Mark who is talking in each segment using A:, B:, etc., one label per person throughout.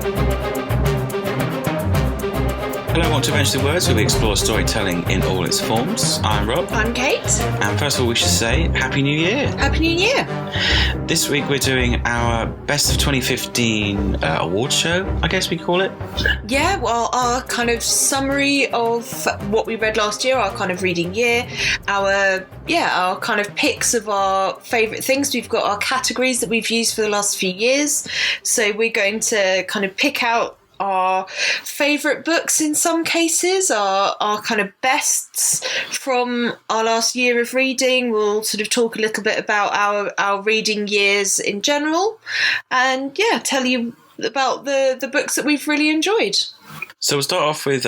A: Hello and welcome to Adventure the Words, where we explore storytelling in all its forms. I'm Rob.
B: I'm Kate.
A: And first of all, we should say Happy New Year.
B: Happy New Year.
A: This week we're doing our Best of 2015 award show, I guess we call it.
B: Yeah, well, our kind of summary of what we read last year, our kind of reading year, our kind of picks of our favourite things. We've got our categories that we've used for the last few years. So we're going to kind of pick out our favourite books in some cases, our kind of bests from our last year of reading. We'll sort of talk a little bit about our reading years in general and, tell you about the books that we've really enjoyed.
A: So we'll start off with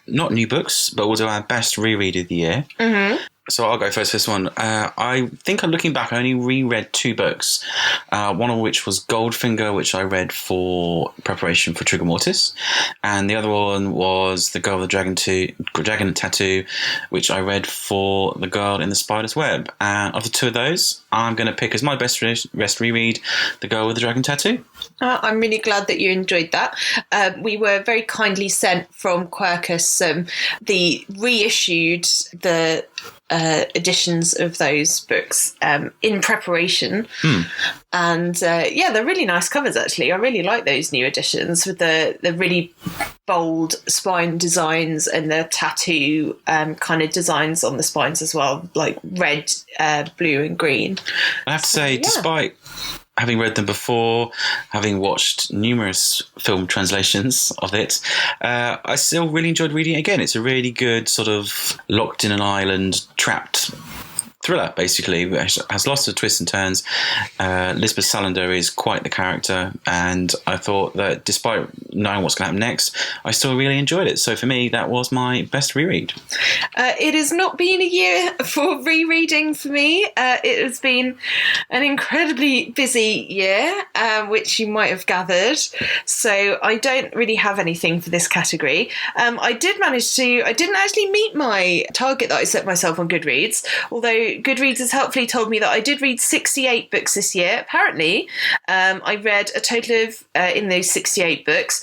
A: not new books, but we'll do our best reread of the year. Mm-hmm. So I'll go first for this one. I think I'm looking back, I only reread two books, one of which was Goldfinger, which I read for preparation for Trigger Mortis, and the other one was The Girl with the Dragon Tattoo, which I read for The Girl in the Spider's Web. And of the two of those, I'm going to pick as my best reread The Girl with the Dragon Tattoo.
B: I'm really glad that you enjoyed that. We were very kindly sent from Quercus the reissued editions of those books in preparation. And they're really nice covers, actually. I really like those new editions with the really bold spine designs and the tattoo kind of designs on the spines as well, like red, blue and green.
A: I have to say, despite having read them before, having watched numerous film translations of it, I still really enjoyed reading it again. It's a really good sort of locked in an island, trapped thriller, basically. It has lots of twists and turns. Lisbeth Salander is quite the character, and I thought that despite knowing what's going to happen next, I still really enjoyed it. So for me, that was my best reread.
B: It has not been a year for rereading for me. It has been an incredibly busy year, which you might have gathered. So I don't really have anything for this category. I didn't actually meet my target that I set myself on Goodreads, although Goodreads has helpfully told me that I did read 68 books this year. Apparently, I read a total of, in those 68 books,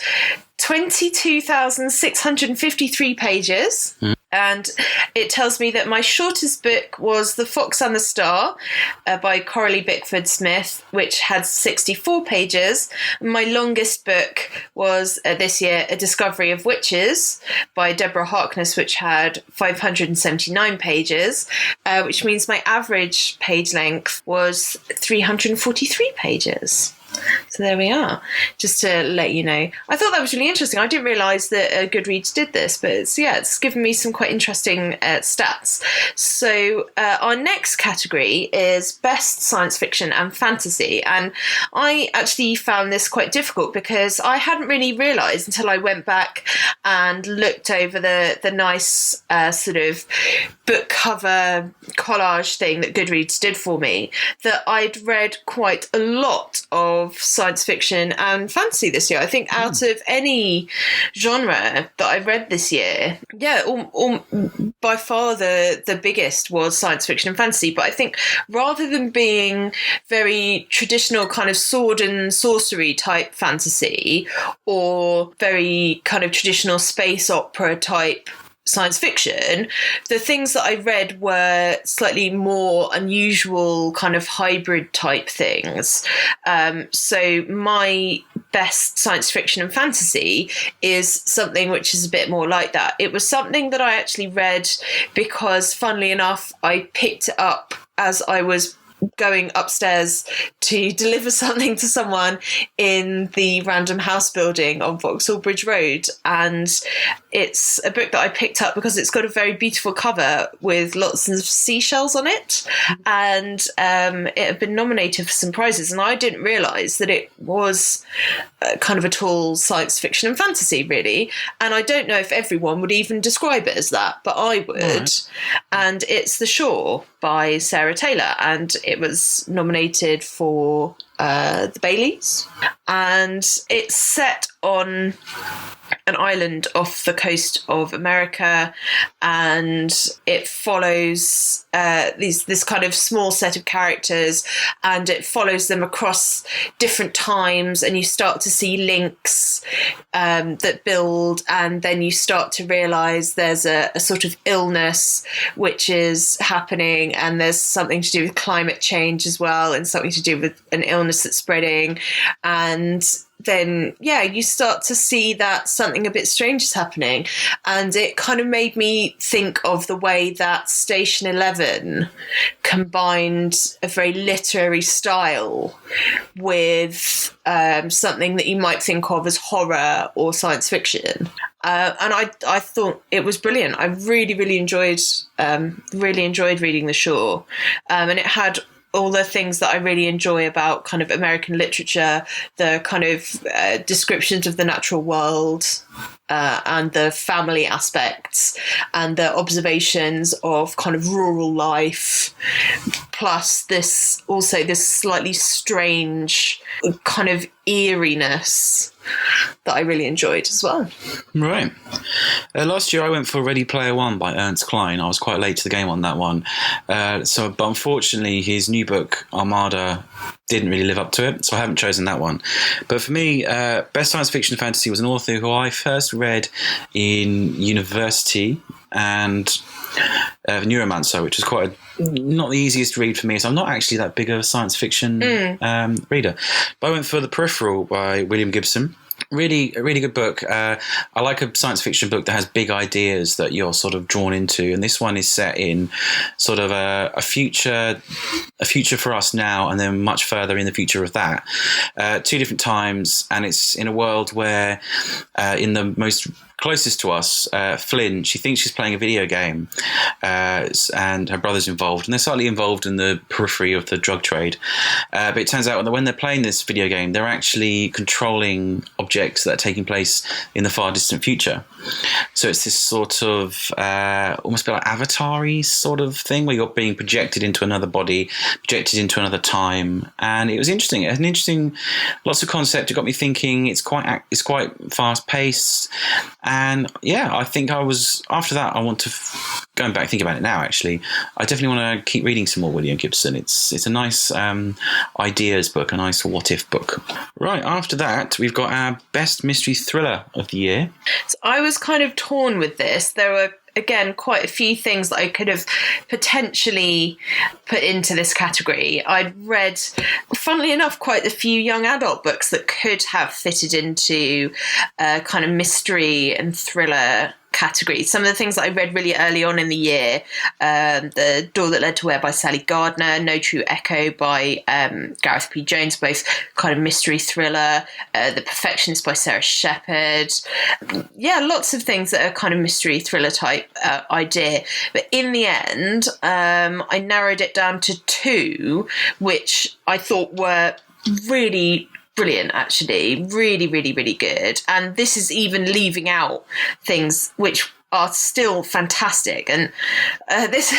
B: 22,653 pages. And it tells me that my shortest book was The Fox and the Star by Coralie Bickford Smith, which had 64 pages. My longest book was this year A Discovery of Witches by Deborah Harkness, which had 579 pages, which means my average page length was 343 pages. So there we are, just to let you know. I thought that was really interesting. I didn't realise that Goodreads did this, but it's given me some quite interesting stats. So our next category is Best Science Fiction and Fantasy. And I actually found this quite difficult because I hadn't really realised until I went back and looked over the nice sort of book cover collage thing that Goodreads did for me, that I'd read quite a lot of science fiction and fantasy this year. I think out of any genre that I read this year, by far the biggest was science fiction and fantasy. But I think rather than being very traditional kind of sword and sorcery type fantasy or very kind of traditional space opera type science fiction, the things that I read were slightly more unusual kind of hybrid type things. So my best science fiction and fantasy is something which is a bit more like that. It was something that I actually read because, funnily enough, I picked it up as I was going upstairs to deliver something to someone in the Random House building on Vauxhall Bridge Road, and it's a book that I picked up because it's got a very beautiful cover with lots of seashells on it, and it had been nominated for some prizes, and I didn't realise that it was kind of a tall science fiction and fantasy, really, and I don't know if everyone would even describe it as that, but I would. Right. And it's The Shore by Sarah Taylor, and it was nominated for the Baileys, and it's set on an island off the coast of America, and it follows this kind of small set of characters, and it follows them across different times, and you start to see links that build, and then you start to realise there's a sort of illness which is happening, and there's something to do with climate change as well, and something to do with an illness that's spreading, and then, you start to see that something a bit strange is happening. And it kind of made me think of the way that Station 11 combined a very literary style with something that you might think of as horror or science fiction. And I thought it was brilliant. I really enjoyed reading The Shore. And it had all the things that I really enjoy about kind of American literature, the kind of descriptions of the natural world, and the family aspects, and the observations of kind of rural life, plus this slightly strange kind of eeriness that I really enjoyed as well.
A: Right. Last year I went for Ready Player One by Ernst Cline. I was quite late to the game on that one. But unfortunately his new book, Armada, didn't really live up to it, so I haven't chosen that one. But for me, best science fiction fantasy was an author who I first read in university, and Neuromancer, which was quite not the easiest read for me, so I'm not actually that big of a science fiction reader. But I went for The Peripheral by William Gibson. A really good book. I like a science fiction book that has big ideas that you're sort of drawn into, and this one is set in sort of a future for us now, and then much further in the future of that. 2 different times, and it's in a world where in the most closest to us, Flynn, she thinks she's playing a video game, and her brother's involved, and they're slightly involved in the periphery of the drug trade. But it turns out that when they're playing this video game, they're actually controlling objects that are taking place in the far distant future. So it's this sort of almost a bit like Avatar-y sort of thing, where you're being projected into another body, projected into another time, and it was interesting. It had an interesting, lots of concept. It got me thinking. It's quite fast paced. And I think I was, after that, I want to, going back thinking about it now actually, I definitely want to keep reading some more William Gibson. It's a nice ideas book, a nice what if book. Right, after that, we've got our best mystery thriller of the year.
B: So I was kind of torn with this. There were, again, quite a few things that I could have potentially put into this category. I'd read, funnily enough, quite a few young adult books that could have fitted into kind of mystery and thriller category. Some of the things that I read really early on in the year, The Door That Led to Where by Sally Gardner, No True Echo by Gareth P. Jones, both kind of mystery thriller, The Perfectionist by Sarah Shepard. Lots of things that are kind of mystery thriller type idea. But in the end, I narrowed it down to 2, which I thought were really brilliant, actually. Really good. And this is even leaving out things which are still fantastic. And this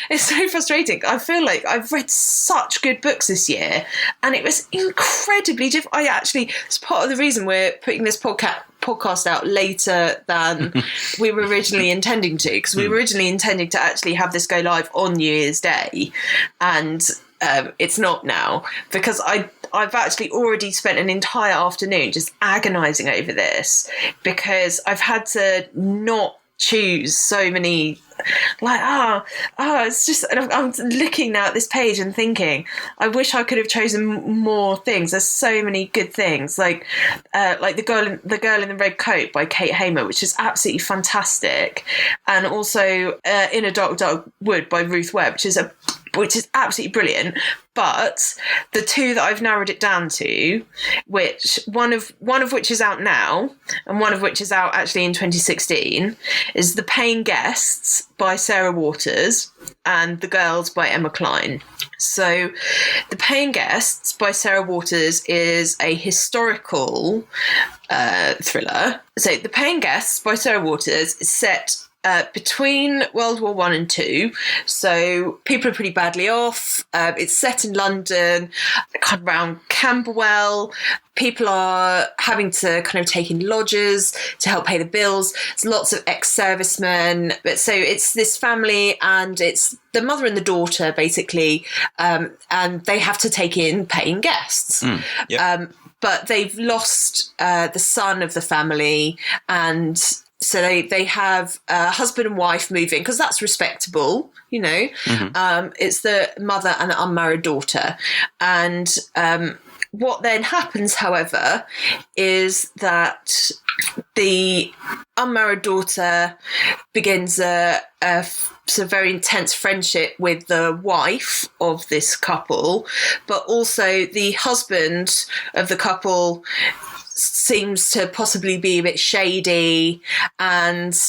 B: is so frustrating. I feel like I've read such good books this year, and it was incredibly difficult. It's part of the reason we're putting this podcast out later than we were originally intending to, because we were originally intending to actually have this go live on New Year's Day, and it's not now, because I've actually already spent an entire afternoon just agonising over this, because I've had to not choose so many, it's just, I'm looking now at this page and thinking, I wish I could have chosen more things. There's so many good things, like the girl in the red coat by Kate Hamer, which is absolutely fantastic, and also In a Dark Wood by Ruth Webb, which is absolutely brilliant. But the 2 that I've narrowed it down to, which one of which is out now, and one of which is out actually in 2016, is The Paying Guests by Sarah Waters and The Girls by Emma Cline. So The Paying Guests by Sarah Waters is a historical thriller. So The Paying Guests by Sarah Waters is set between World War One and Two, so people are pretty badly off. It's set in London, kind of around Camberwell. People are having to kind of take in lodgers to help pay the bills. There's lots of ex-servicemen. So it's this family, and it's the mother and the daughter, basically, and they have to take in paying guests. But they've lost the son of the family, and so they have a husband and wife moving, because that's respectable, you know. It's the mother and the unmarried daughter. And what then happens, however, is that the unmarried daughter begins a very intense friendship with the wife of this couple, but also the husband of the couple seems to possibly be a bit shady, and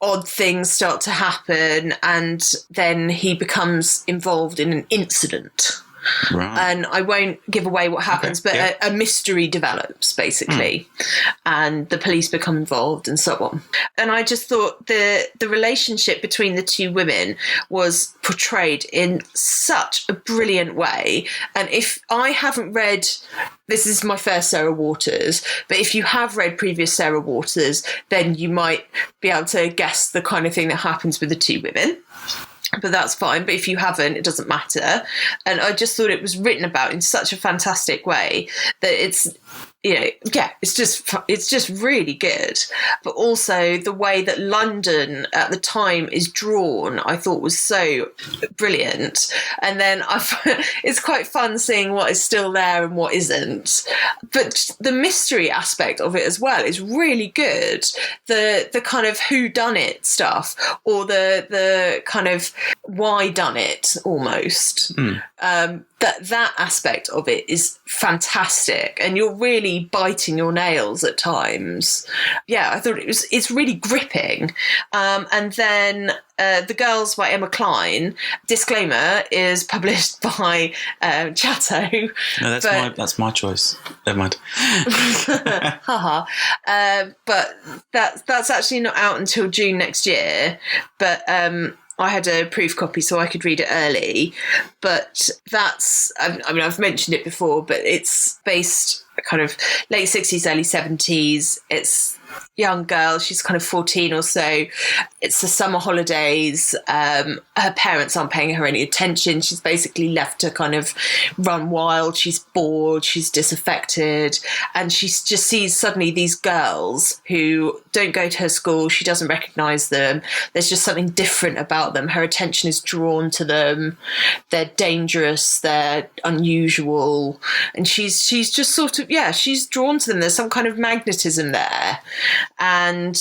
B: odd things start to happen, and then he becomes involved in an incident.
A: Right.
B: And I won't give away what happens, but a mystery develops, basically, and the police become involved and so on. And I just thought the relationship between the two women was portrayed in such a brilliant way. And if I haven't read, this is my first Sarah Waters, but if you have read previous Sarah Waters, then you might be able to guess the kind of thing that happens with the two women. But that's fine. But if you haven't, it doesn't matter. And I just thought it was written about in such a fantastic way that it's, you know, it's just really good. But also the way that London at the time is drawn, I thought was so brilliant. And then it's quite fun seeing what is still there and what isn't. But the mystery aspect of it as well is really good. The kind of who done it stuff, or the kind of why done it almost. That aspect of it is fantastic, and you're really biting your nails at times. Yeah, I thought it's really gripping. And then The Girls by Emma Cline, disclaimer, is published by Chatto.
A: No, that's my choice. Never mind.
B: Haha. But that's actually not out until June next year. But I had a proof copy so I could read it early, but I've mentioned it before, but it's based kind of late 60s, early 70s. It's young girl, she's kind of 14 or so. It's the summer holidays. Her parents aren't paying her any attention. She's basically left to kind of run wild. She's bored, she's disaffected, and she just sees suddenly these girls who don't go to her school. She doesn't recognise them. There's just something different about them. Her attention is drawn to them. They're dangerous, they're unusual, and she's just sort of, she's drawn to them. There's some kind of magnetism there. And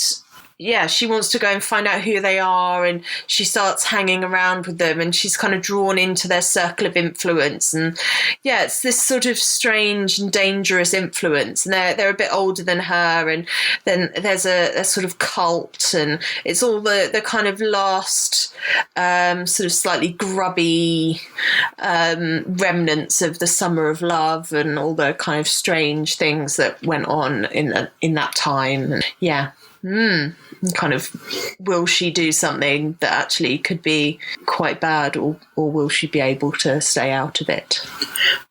B: she wants to go and find out who they are, and she starts hanging around with them, and she's kind of drawn into their circle of influence. And it's this sort of strange and dangerous influence, and they're a bit older than her, and then there's a sort of cult, and it's all the kind of last sort of slightly grubby remnants of the summer of love and all the kind of strange things that went on in that time. And kind of, will she do something that actually could be quite bad, or will she be able to stay out of it?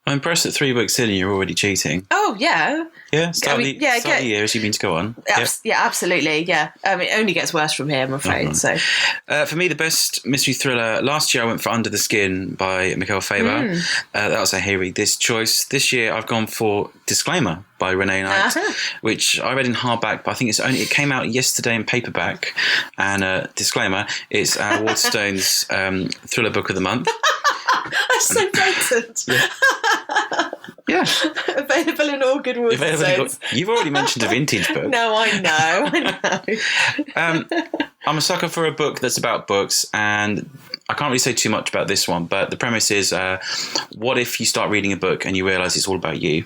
A: I'm impressed that 3 books in and you're already cheating.
B: Oh, yeah.
A: Yeah, start the year as you mean to go on.
B: Yeah, absolutely, yeah. It only gets worse from here, I'm afraid. So,
A: for me, the best mystery thriller, last year I went for Under the Skin by Michael Faber. That was a hairy choice. This year I've gone for Disclaimer by Renee Knight, which I read in hardback, but I think it came out yesterday in paperback. And Disclaimer, it's Waterstone's thriller book of the month.
B: That's so blatant.
A: Yeah.
B: Available in all good Waterstones.
A: You've already mentioned a vintage book.
B: No, I know.
A: I'm a sucker for a book that's about books, and I can't really say too much about this one, but the premise is, what if you start reading a book and you realise it's all about you?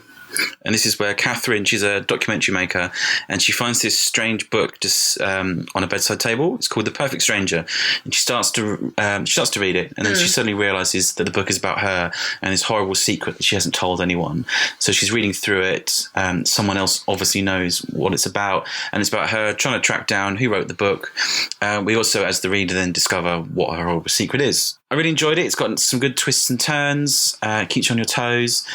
A: And this is where Catherine, she's a documentary maker, and she finds this strange book just on a bedside table. It's called The Perfect Stranger, and she starts to read it, and then she suddenly realizes that the book is about her and this horrible secret that she hasn't told anyone. So she's reading through it. Someone else obviously knows what it's about, and it's about her trying to track down who wrote the book. We also, as the reader, then discover what her horrible secret is. I really enjoyed it. It's got some good twists and turns, keeps you on your toes.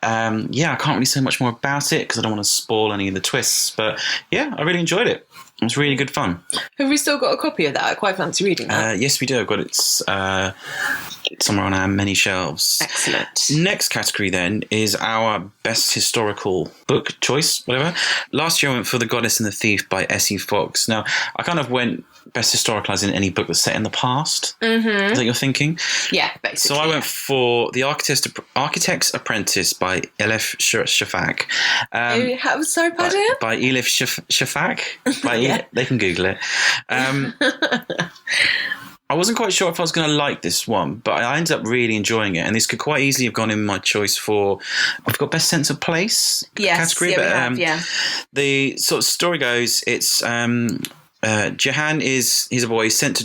A: I can't really say much more about it because I don't want to spoil any of the twists. But yeah, I really enjoyed it. It was really good fun.
B: Have we still got a copy of that? I quite fancy reading that.
A: Yes, we do. I've got it somewhere on our many shelves.
B: Excellent.
A: Next category then is our best historical book choice, whatever. Last year I went for The Goddess and the Thief by S.E. Fox. Now, I kind of went best historical as in any book that's set in the past. Mm-hmm. Is that what you're thinking?
B: Yeah, basically.
A: So I went for The Architect's Apprentice by Elif Shafak.
B: Sorry, pardon?
A: By Elif Shafak. They can Google it. I wasn't quite sure if I was going to like this one, but I ended up really enjoying it. And this could quite easily have gone in my choice for, I've got Best Sense of Place category. The sort of story goes, it's Jahan he's a boy. He's set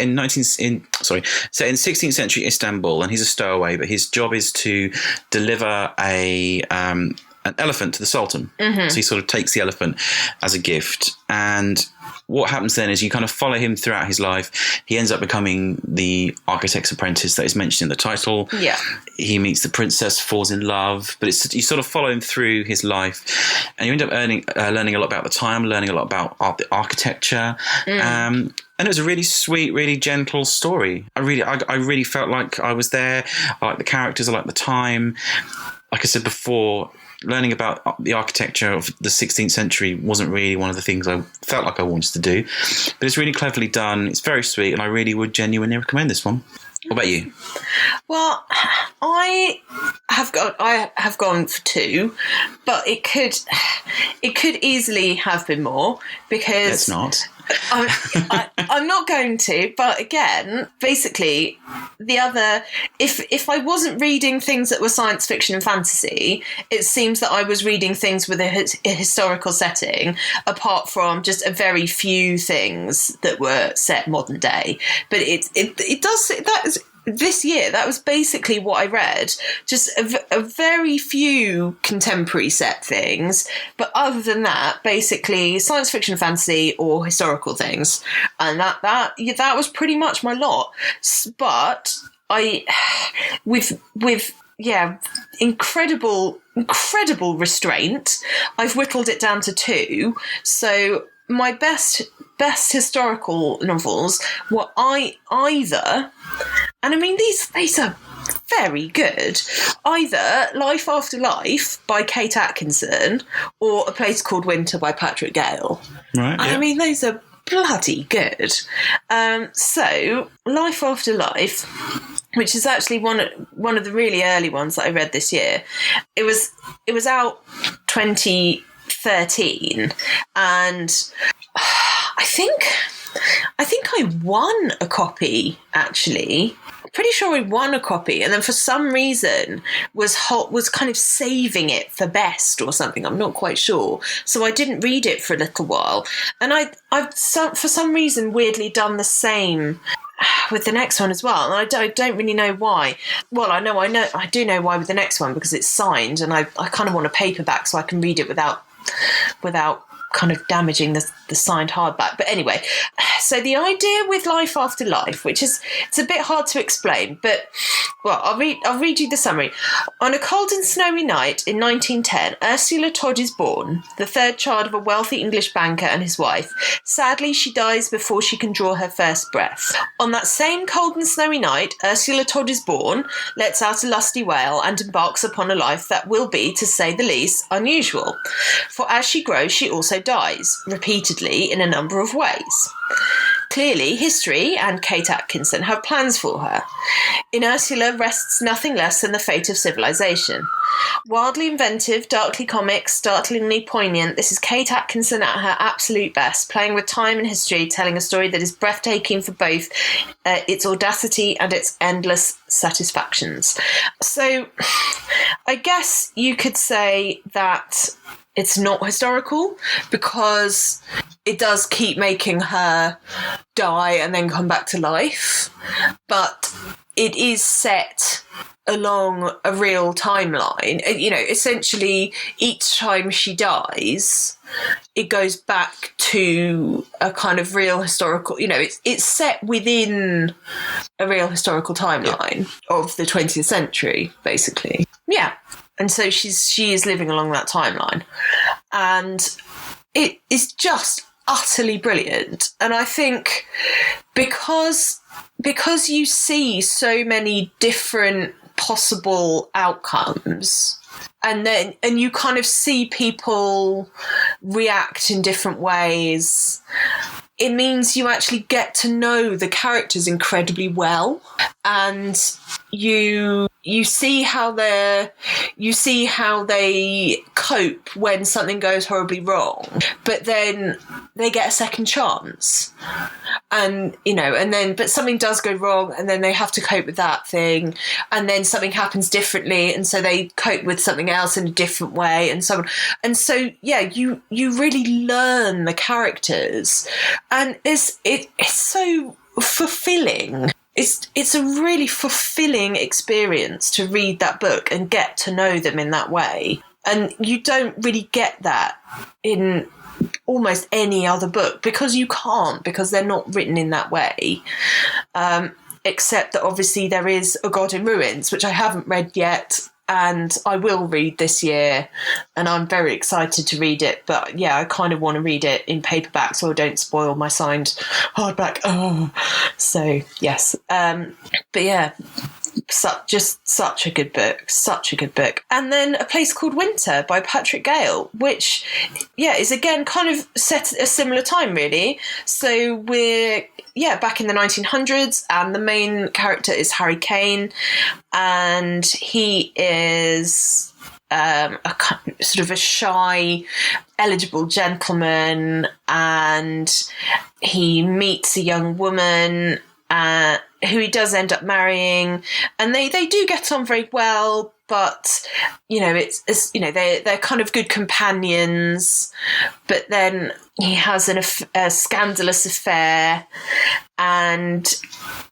A: in 16th century Istanbul, and he's a stowaway. But his job is to deliver an elephant to the Sultan. Mm-hmm. So he sort of takes the elephant as a gift. And what happens then is you kind of follow him throughout his life. He ends up becoming the architect's apprentice that is mentioned in the title. Yeah. He meets the princess, falls in love, but you sort of follow him through his life, and you end up learning a lot about the time, learning a lot about the architecture. And it was a really sweet, really gentle story. I really felt like I was there. I like the characters. I like the time. Like I said before, learning about the architecture of the 16th century wasn't really one of the things I felt like I wanted to do. But it's really cleverly done. It's very sweet, and I really would genuinely recommend this one. What about you?
B: Well, I have gone for 2, but it could easily have been more because
A: it's not.
B: I'm not going to, but again, basically, if I wasn't reading things that were science fiction and fantasy, it seems that I was reading things with a historical setting, apart from just a very few things that were set modern day. But it does that is. This year, that was basically what I read. Just a very few contemporary set things. But other than that, basically science fiction, fantasy, or historical things. And that was pretty much my lot. But with incredible restraint, I've whittled it down to 2. So my best historical novels were either, and I mean these are very good, either Life After Life by Kate Atkinson or A Place Called Winter by Patrick Gale. Right. Yeah. I mean, those are bloody good. So Life After Life, which is actually one of the really early ones that I read this year. It was out 2013, and I think I won a copy, actually. Pretty sure I won a copy, and then for some reason was kind of saving it for best or something. I'm not quite sure. So I didn't read it for a little while, and I've for some reason weirdly done the same with the next one as well, and I don't really know why. Well, I do know why with the next one, because it's signed, and I kind of want a paperback so I can read it without kind of damaging the signed hardback. But anyway, so the idea with Life After Life, it's a bit hard to explain, but well, I'll read you the summary. On a cold and snowy night in 1910, Ursula Todd is born, the third child of a wealthy English banker and his wife. Sadly, she dies before she can draw her first breath. On that same cold and snowy night, Ursula Todd is born, lets out a lusty wail, and embarks upon a life that will be, to say the least, unusual. For as she grows, she also dies, repeatedly in a number of ways. Clearly, history and Kate Atkinson have plans for her. In Ursula rests nothing less than the fate of civilization. Wildly inventive, darkly comic, startlingly poignant, this is Kate Atkinson at her absolute best, playing with time and history, telling a story that is breathtaking for both its audacity and its endless satisfactions. So, I guess you could say that it's not historical because it does keep making her die and then come back to life, but it is set along a real timeline. You know, essentially each time she dies, it goes back to a kind of real historical, you know, it's set within a real historical timeline of the 20th century, basically. Yeah. And so she is living along that timeline. And it is just utterly brilliant. And I think because you see so many different possible outcomes, and you kind of see people react in different ways, it means you actually get to know the characters incredibly well, and you see how they cope when something goes horribly wrong, but then they get a second chance, and you know, and then but something does go wrong, and then they have to cope with that thing, and then something happens differently, and so they cope with something else in a different way, and so on. And so yeah, you really learn the characters, and it's so fulfilling. It's a really fulfilling experience to read that book and get to know them in that way. And you don't really get that in almost any other book because they're not written in that way. Except that obviously there is A God in Ruins, which I haven't read yet, and I will read this year, and I'm very excited to read it. But yeah, I kind of want to read it in paperback so I don't spoil my signed hardback. Oh, so yes. But yeah, just such a good book. And then A Place Called Winter by Patrick Gale, which is again kind of set at a similar time really. So we're back in the 1900s, and the main character is Harry Kane, and he is a sort of a shy, eligible gentleman, and he meets a young woman who he does end up marrying, and they do get on very well, but you know, it's you know, they're kind of good companions, but then he has a scandalous affair and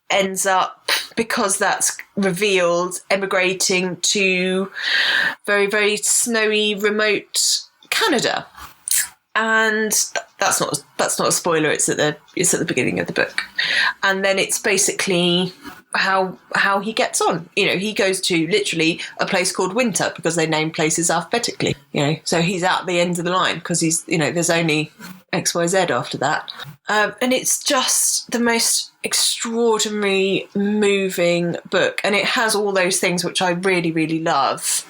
B: ends up, because that's revealed, emigrating to very, very snowy, remote Canada. And that's not a spoiler. It's at the beginning of the book, and then it's basically how he gets on. You know, he goes to literally a place called Winter because they name places alphabetically. You know, so he's at the end of the line because he's, you know, there's only XYZ after that, and it's just the most extraordinary, moving book, and it has all those things which I really, really love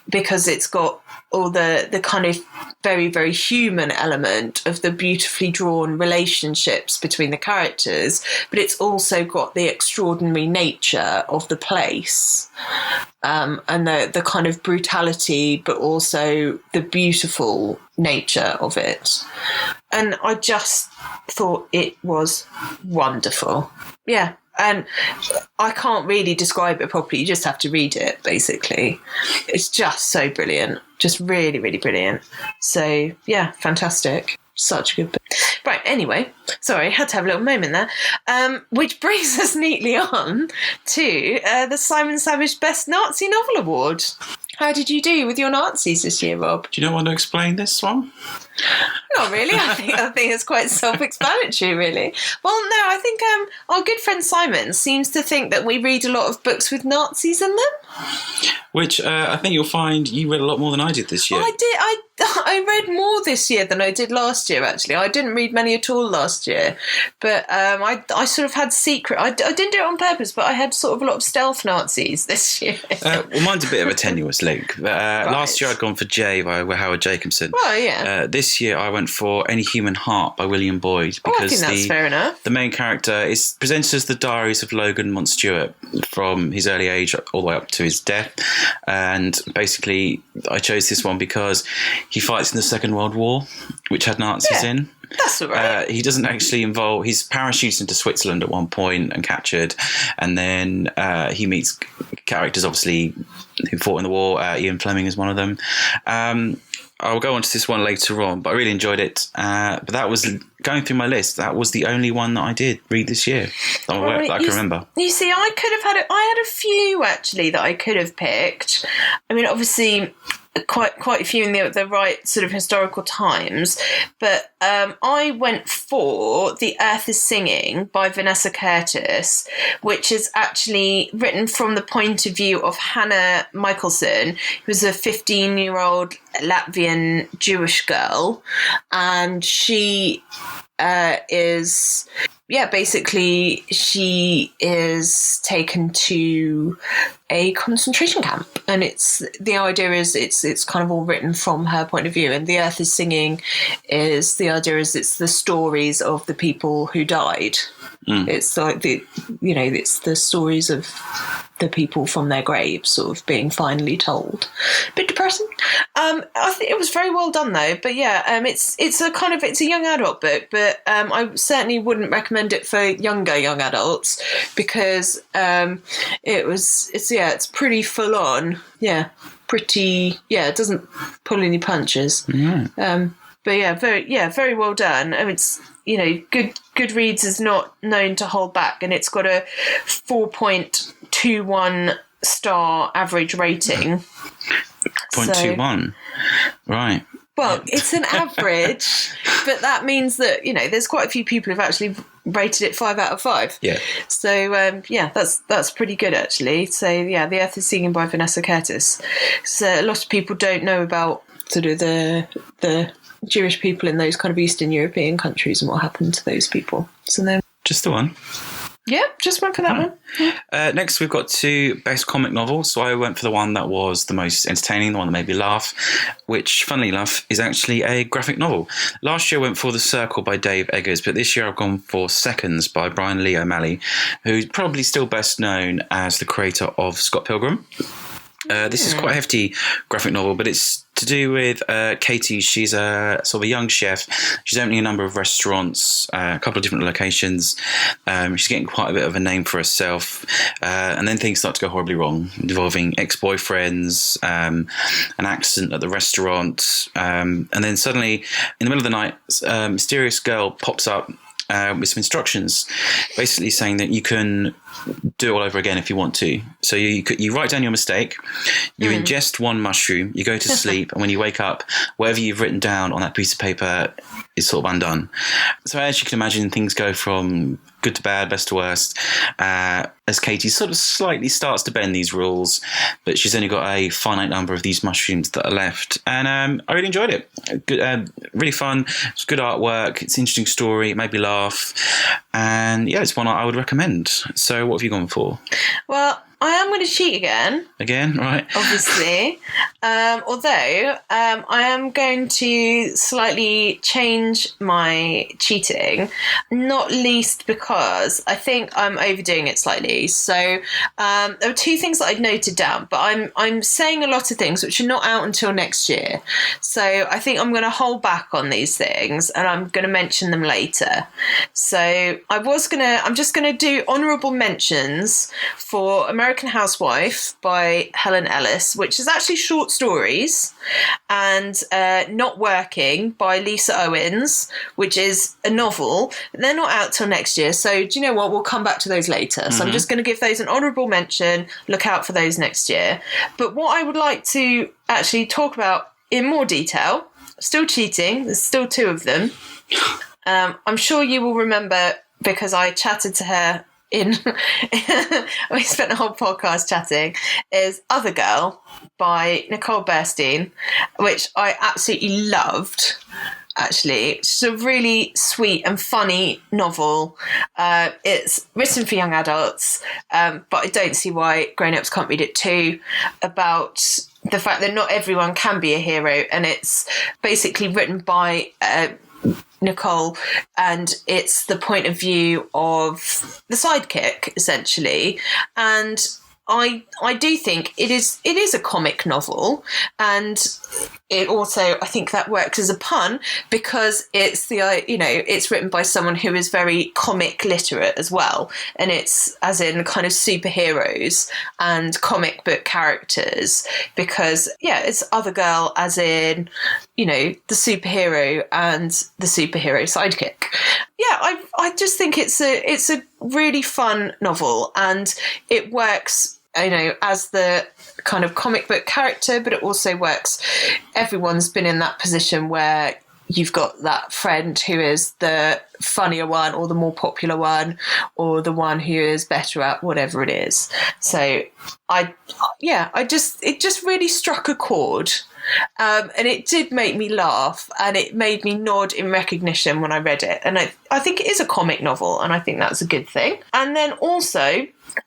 B: because it's got all the kind of very, very human element of the beautifully drawn relationships between the characters, but it's also got the extraordinary nature of the place, and the kind of brutality, but also the beautiful nature of it. And I just thought it was wonderful. Yeah. And I can't really describe it properly. You just have to read it, basically. It's just so brilliant. Just really, really brilliant. So, yeah, fantastic. Such a good book. Right, anyway, sorry, had to have a little moment there. Which brings us neatly on to the Simon Savage Best Nazi Novel Award. How did you do with your Nazis this year, Rob?
A: Do you not want to explain this one?
B: Not really. I think it's quite self-explanatory, really. Well, no, I think our good friend Simon seems to think that we read a lot of books with Nazis in them.
A: which I think you'll find you read a lot more than I did this year.
B: I did. I read more this year than I did last year, actually. I didn't read many at all last year. But I sort of had secret... I didn't do it on purpose, but I had sort of a lot of stealth Nazis this year.
A: Well, mine's a bit of a tenuous link. Last year I'd gone for Jay by Howard Jacobson.
B: Well, yeah.
A: This year I went for Any Human Heart by William Boyd.
B: Because I think that's fair enough.
A: The main character is presented as the diaries of Logan Montstewart from his early age all the way up to his death. And basically I chose this one because he fights in the Second World War, which had Nazis in.
B: That's all right.
A: He doesn't actually involve... He's parachuted into Switzerland at one point and captured, and then he meets characters, obviously, who fought in the war. Ian Fleming is one of them. I'll go on to this one later on, but I really enjoyed it. But that was... Going through my list, that was the only one that I did read this year that I can remember.
B: You see, I could have had... I had a few, actually, that I could have picked. I mean, obviously... Quite a few in the right sort of historical times, but I went for The Earth is Singing by Vanessa Curtis, which is actually written from the point of view of Hannah Michelson, who's a 15-year-old Latvian Jewish girl, and she is... Yeah, basically, she is taken to a concentration camp, and the idea is it's kind of all written from her point of view. And The Earth is Singing it's the stories of the people who died. It's like it's the stories of the people from their graves sort of being finally told. A bit depressing. I think it was very well done though. But yeah, it's a young adult book, but I certainly wouldn't recommend it for younger young adults because it's pretty full on. Yeah, it doesn't pull any punches. But very well done. It's Goodreads is not known to hold back, and it's got a 4.21 star average rating.
A: 0.21, right?
B: Well, it's an average, but that means that there's quite a few people who've actually rated it 5 out of 5.
A: Yeah.
B: So that's pretty good actually. So yeah, The Earth is Singing by Vanessa Curtis. So a lot of people don't know about sort of the Jewish people in those kind of Eastern European countries and what happened to those people. So then,
A: just the one.
B: Yeah, just went for that one.
A: Next, we've got 2 best comic novels. So I went for the one that was the most entertaining, the one that made me laugh, which, funnily enough, is actually a graphic novel. Last year I went for The Circle by Dave Eggers, but this year I've gone for Seconds by Brian Lee O'Malley, who's probably still best known as the creator of Scott Pilgrim. This is quite a hefty graphic novel, but it's to do with Katie. She's a sort of a young chef. She's opening a number of restaurants, a couple of different locations. She's getting quite a bit of a name for herself. And then things start to go horribly wrong, involving ex-boyfriends, an accident at the restaurant. And then suddenly, in the middle of the night, a mysterious girl pops up with some instructions, basically saying that you can do it all over again if you want to. So you write down your mistake, you ingest 1 mushroom, you go to sleep, and when you wake up, whatever you've written down on that piece of paper is sort of undone. So as you can imagine, things go from good to bad, best to worst, as Katie sort of slightly starts to bend these rules, but she's only got a finite number of these mushrooms that are left. And I really enjoyed it. Good, really fun. It's good artwork. It's an interesting story. It made me laugh. And yeah, it's one I would recommend. So what have you gone for?
B: Well, I am going to cheat again.
A: Again, right?
B: Obviously. Although I am going to slightly change my cheating, not least because I think I'm overdoing it slightly. So there are 2 things that I'd noted down, but I'm saying a lot of things which are not out until next year. So I think I'm going to hold back on these things and I'm going to mention them later. So I'm just going to do honourable mentions for American Housewife by Helen Ellis, which is actually short stories, and Not Working by Lisa Owens, which is a novel. They're not out till next year, so do you know what? We'll come back to those later. So I'm just going to give those an honourable mention. Look out for those next year. But what I would like to actually talk about in more detail, still cheating, there's still 2 of them. I'm sure you will remember because I chatted to her in we spent the whole podcast chatting, is Other Girl by Nicole Burstein, which I absolutely loved. Actually, it's a really sweet and funny novel. It's written for young adults, but I don't see why grown-ups can't read it too, about the fact that not everyone can be a hero, and it's basically written by Nicole, and it's the point of view of the sidekick, essentially. And I do think it is a comic novel, and it also, I think that works as a pun because it's it's written by someone who is very comic literate as well, and it's as in kind of superheroes and comic book characters, because it's Other Girl as in the superhero and the superhero sidekick. I just think it's a really fun novel, and it works as the kind of comic book character, but it also works. Everyone's been in that position where you've got that friend who is the funnier one, or the more popular one, or the one who is better at whatever it is. So it just really struck a chord. And it did make me laugh, and it made me nod in recognition when I read it. And I think it is a comic novel, and I think that's a good thing. And then also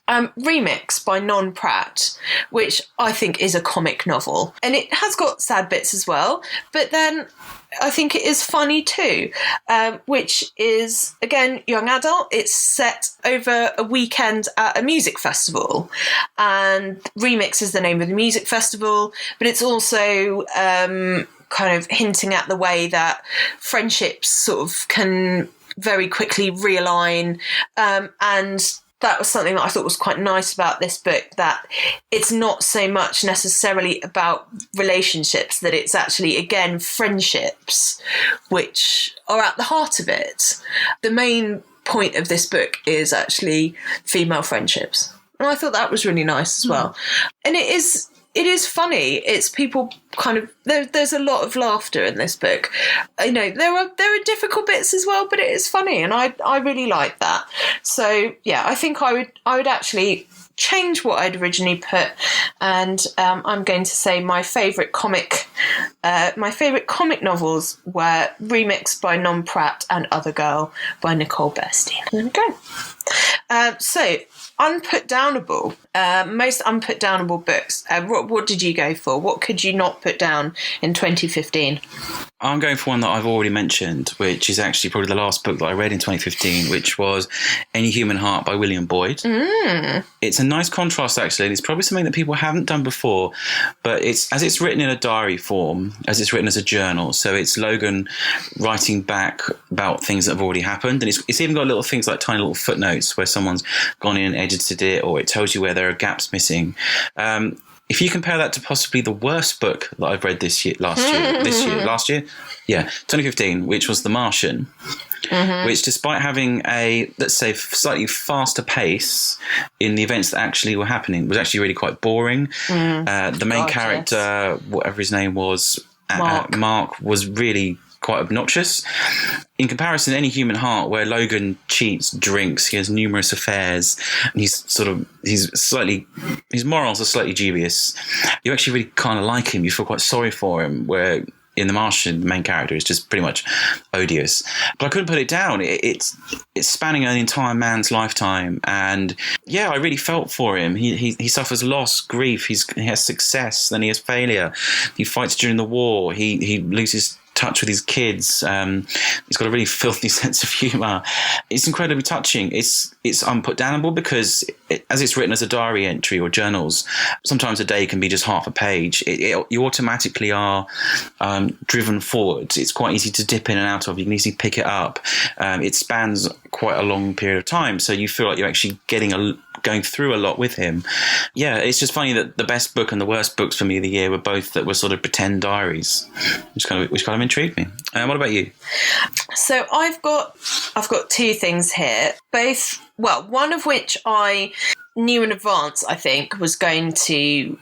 B: Remix by Non Pratt, which I think is a comic novel. And it has got sad bits as well, but then I think it is funny too, which is, again, young adult. It's set over a weekend at a music festival, and Remix is the name of the music festival, but it's also kind of hinting at the way that friendships sort of can very quickly realign, and that was something that I thought was quite nice about this book, that it's not so much necessarily about relationships, that it's actually, again, friendships, which are at the heart of it. The main point of this book is actually female friendships. And I thought that was really nice as well. And it is funny. It's people kind of, there's a lot of laughter in this book. There are difficult bits as well, but it is funny, and I really like that. So I think I would actually change what I'd originally put, and I'm going to say my favourite comic novels were Remix by Non Pratt and Other Girl by Nicole Burstein. There we go. So unputdownable, most unputdownable books. What did you go for? What could you not put down in 2015?
A: I'm going for one that I've already mentioned, which is actually probably the last book that I read in 2015, which was Any Human Heart by William Boyd. It's a nice contrast, actually, and it's probably something that people haven't done before, but it's written in a diary form, as it's written as a journal. So it's Logan writing back about things that have already happened, and it's even got little things like tiny little footnotes where someone's gone in and edited it, or it tells you where there are gaps missing. If you compare that to possibly the worst book that I've read last year, 2015, which was The Martian, which, despite having a, let's say, slightly faster pace in the events that actually were happening, was actually really quite boring. The main character, whatever his name was, Mark, was really quite obnoxious. In comparison, Any Human Heart, where Logan cheats, drinks, he has numerous affairs, and his morals are slightly dubious. You actually really kind of like him. You feel quite sorry for him, where in The Martian, the main character is just pretty much odious. But I couldn't put it down. It's spanning an entire man's lifetime, and I really felt for him. He suffers loss, grief. He has success, then he has failure. He fights during the war. He loses touch with his kids. He's got a really filthy sense of humour. It's incredibly touching. It's unputdownable because as it's written as a diary entry or journals, sometimes a day can be just half a page. You automatically are driven forward. It's quite easy to dip in and out of. You can easily pick it up. It spans quite a long period of time, so you feel like you're actually going through a lot with him. It's just funny that the best book and the worst books for me of the year were both that were sort of pretend diaries, which kind of intrigued me. What about you?
B: So I've got two things here, both, well, one of which I knew in advance I think was going to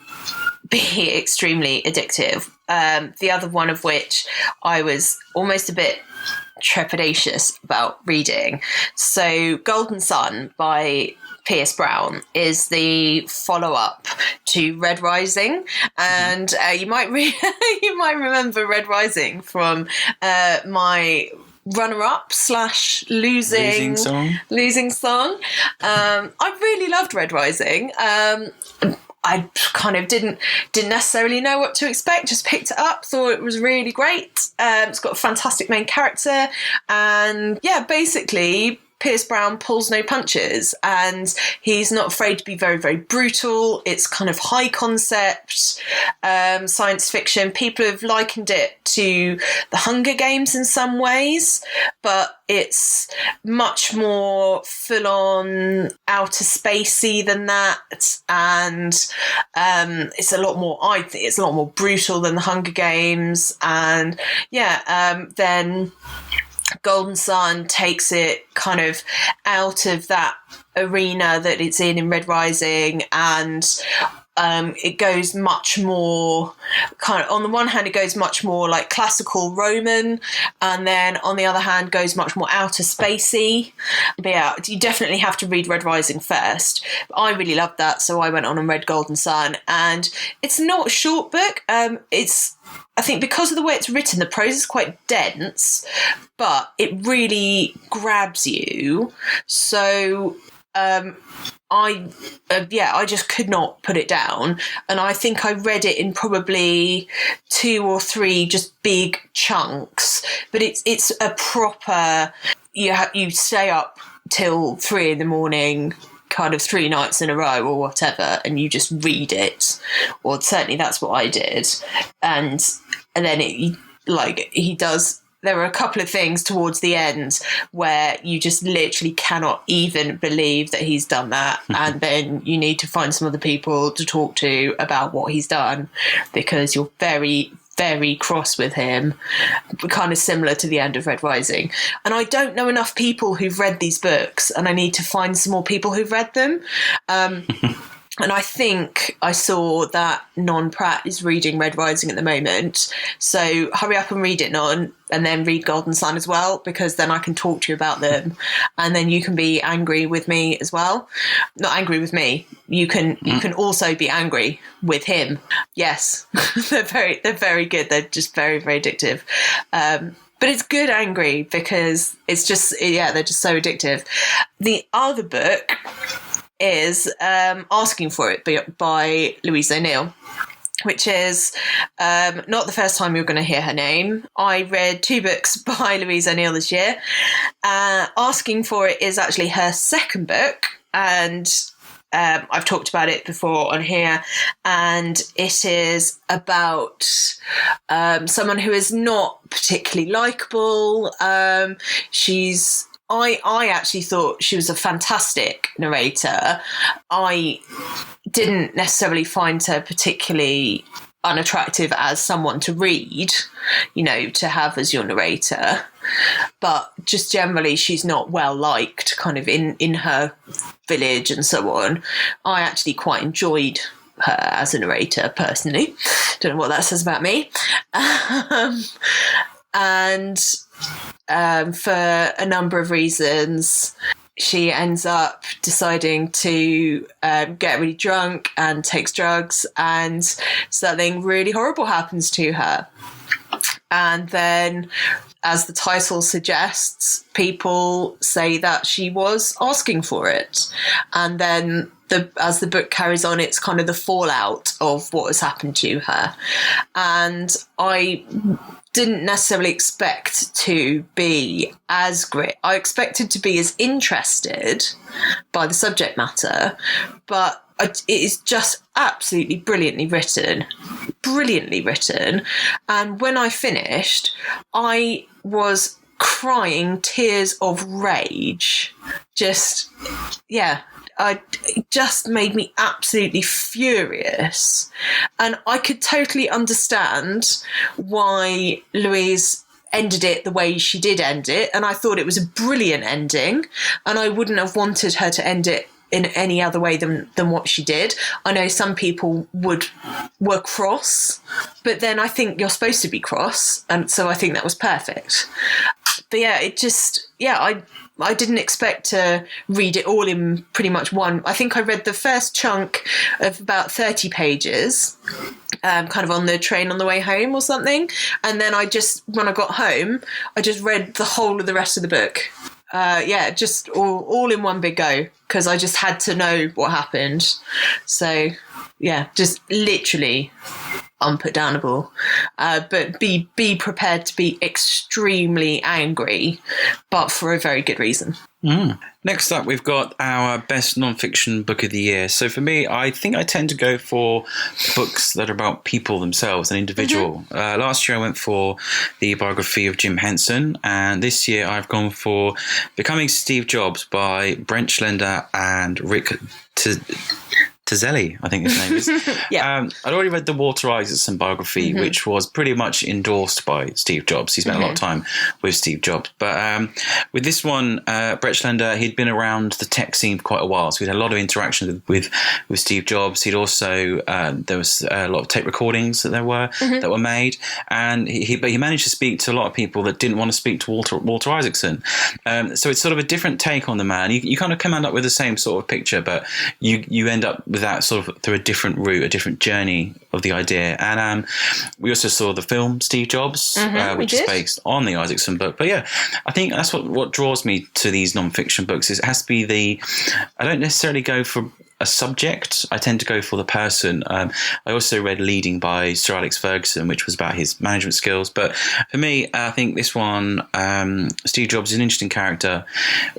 B: be extremely addictive, The other one of which I was almost a bit trepidatious about reading. So Golden Sun by Pierce Brown is the follow-up to Red Rising, and you might you might remember Red Rising from my runner-up / losing song. I really loved Red Rising. I kind of didn't necessarily know what to expect, just picked it up, thought it was really great. It's got a fantastic main character, and yeah, basically Pierce Brown pulls no punches, and he's not afraid to be very, very brutal. It's kind of high concept science fiction. People have likened it to the Hunger Games in some ways, but it's much more full-on outer spacey than that, and it's a lot more. I think it's a lot more brutal than the Hunger Games, and then Golden Sun takes it kind of out of that arena that it's in Red Rising, and it goes much more kind of, on the one hand, it goes much more like classical Roman, and then on the other hand goes much more outer spacey. But yeah, you definitely have to read Red Rising first. I really loved that, so I went on and read Golden Sun, and it's not a short book. I think because of the way it's written, the prose is quite dense, but it really grabs you. So I just could not put it down, and I think I read it in probably 2 or 3 just big chunks. But it's a proper, you stay up till 3 in.the.morning, kind of 3 nights in a row or whatever, and you just read it, or certainly that's what I did. And then he does. There are a couple of things towards the end where you just literally cannot even believe that he's done that. And then you need to find some other people to talk to about what he's done, because you're very, very cross with him, kind of similar to the end of Red Rising. And I don't know enough people who've read these books, and I need to find some more people who've read them. And I think I saw that Non Pratt is reading Red Rising at the moment. So hurry up and read it, Non, and then read Golden Sun as well, because then I can talk to you about them, and then you can be angry with me as well. Not angry with me. You can also be angry with him. Yes, they're very good. They're just very, very addictive. But it's good angry, because it's just, they're just so addictive. The other book is Asking for It by Louise O'Neill, which is not the first time you're going to hear her name. I read 2 books by Louise O'Neill this year. Asking for It is actually her second book, and I've talked about it before on here, and it is about someone who is not particularly likeable. I actually thought she was a fantastic narrator. I didn't necessarily find her particularly unattractive as someone to read, to have as your narrator. But just generally, she's not well liked kind of in her village and so on. I actually quite enjoyed her as a narrator personally. Don't know what that says about me. And for a number of reasons, she ends up deciding to get really drunk and takes drugs, and something really horrible happens to her. And then, as the title suggests, people say that she was asking for it. And then as the book carries on, it's kind of the fallout of what has happened to her. And I didn't necessarily expect to be as great. I expected to be as interested by the subject matter, but it is just absolutely brilliantly written. And when I finished, I was crying tears of rage. It just made me absolutely furious. And I could totally understand why Louise ended it the way she did end it. And I thought it was a brilliant ending. And I wouldn't have wanted her to end it in any other way than what she did. I know some people were cross, but then I think you're supposed to be cross, and so I think that was perfect. But yeah, I didn't expect to read it all in pretty much one. I think I read the first chunk of about 30 pages, kind of on the train on the way home or something. And then when I got home, I just read the whole of the rest of the book. Just all in one big go, because I just had to know what happened. So, yeah, just literally unputdownable. But be prepared to be extremely angry, but for a very good reason.
A: Next up, we've got our best non-fiction book of the year. So for me, I think I tend to go for books that are about people themselves, an individual. Last year I went for the biography of Jim Henson, and this year I've gone for Becoming Steve Jobs by Brent Schlender and Rick Tazelli, I think his name is.
B: Yeah.
A: I'd already read the Walter Isaacson biography, which was pretty much endorsed by Steve Jobs. He spent a lot of time with Steve Jobs. But with this one, Brett Schlender, he'd been around the tech scene for quite a while, so he'd had a lot of interaction with Steve Jobs. He'd also, there was a lot of tape recordings that were made, and he managed to speak to a lot of people that didn't want to speak to Walter Isaacson. So it's sort of a different take on the man. You kind of come up with the same sort of picture, but you end up with that sort of through a different route, a different journey of the idea. And we also saw the film Steve Jobs, which is based on the Isaacson book. But yeah, I think that's what draws me to these non-fiction books. Is it has to be I don't necessarily go for a subject. I tend to go for the person. I also read Leading by Sir Alex Ferguson, which was about his management skills. But for me, I think this one, Steve Jobs is an interesting character.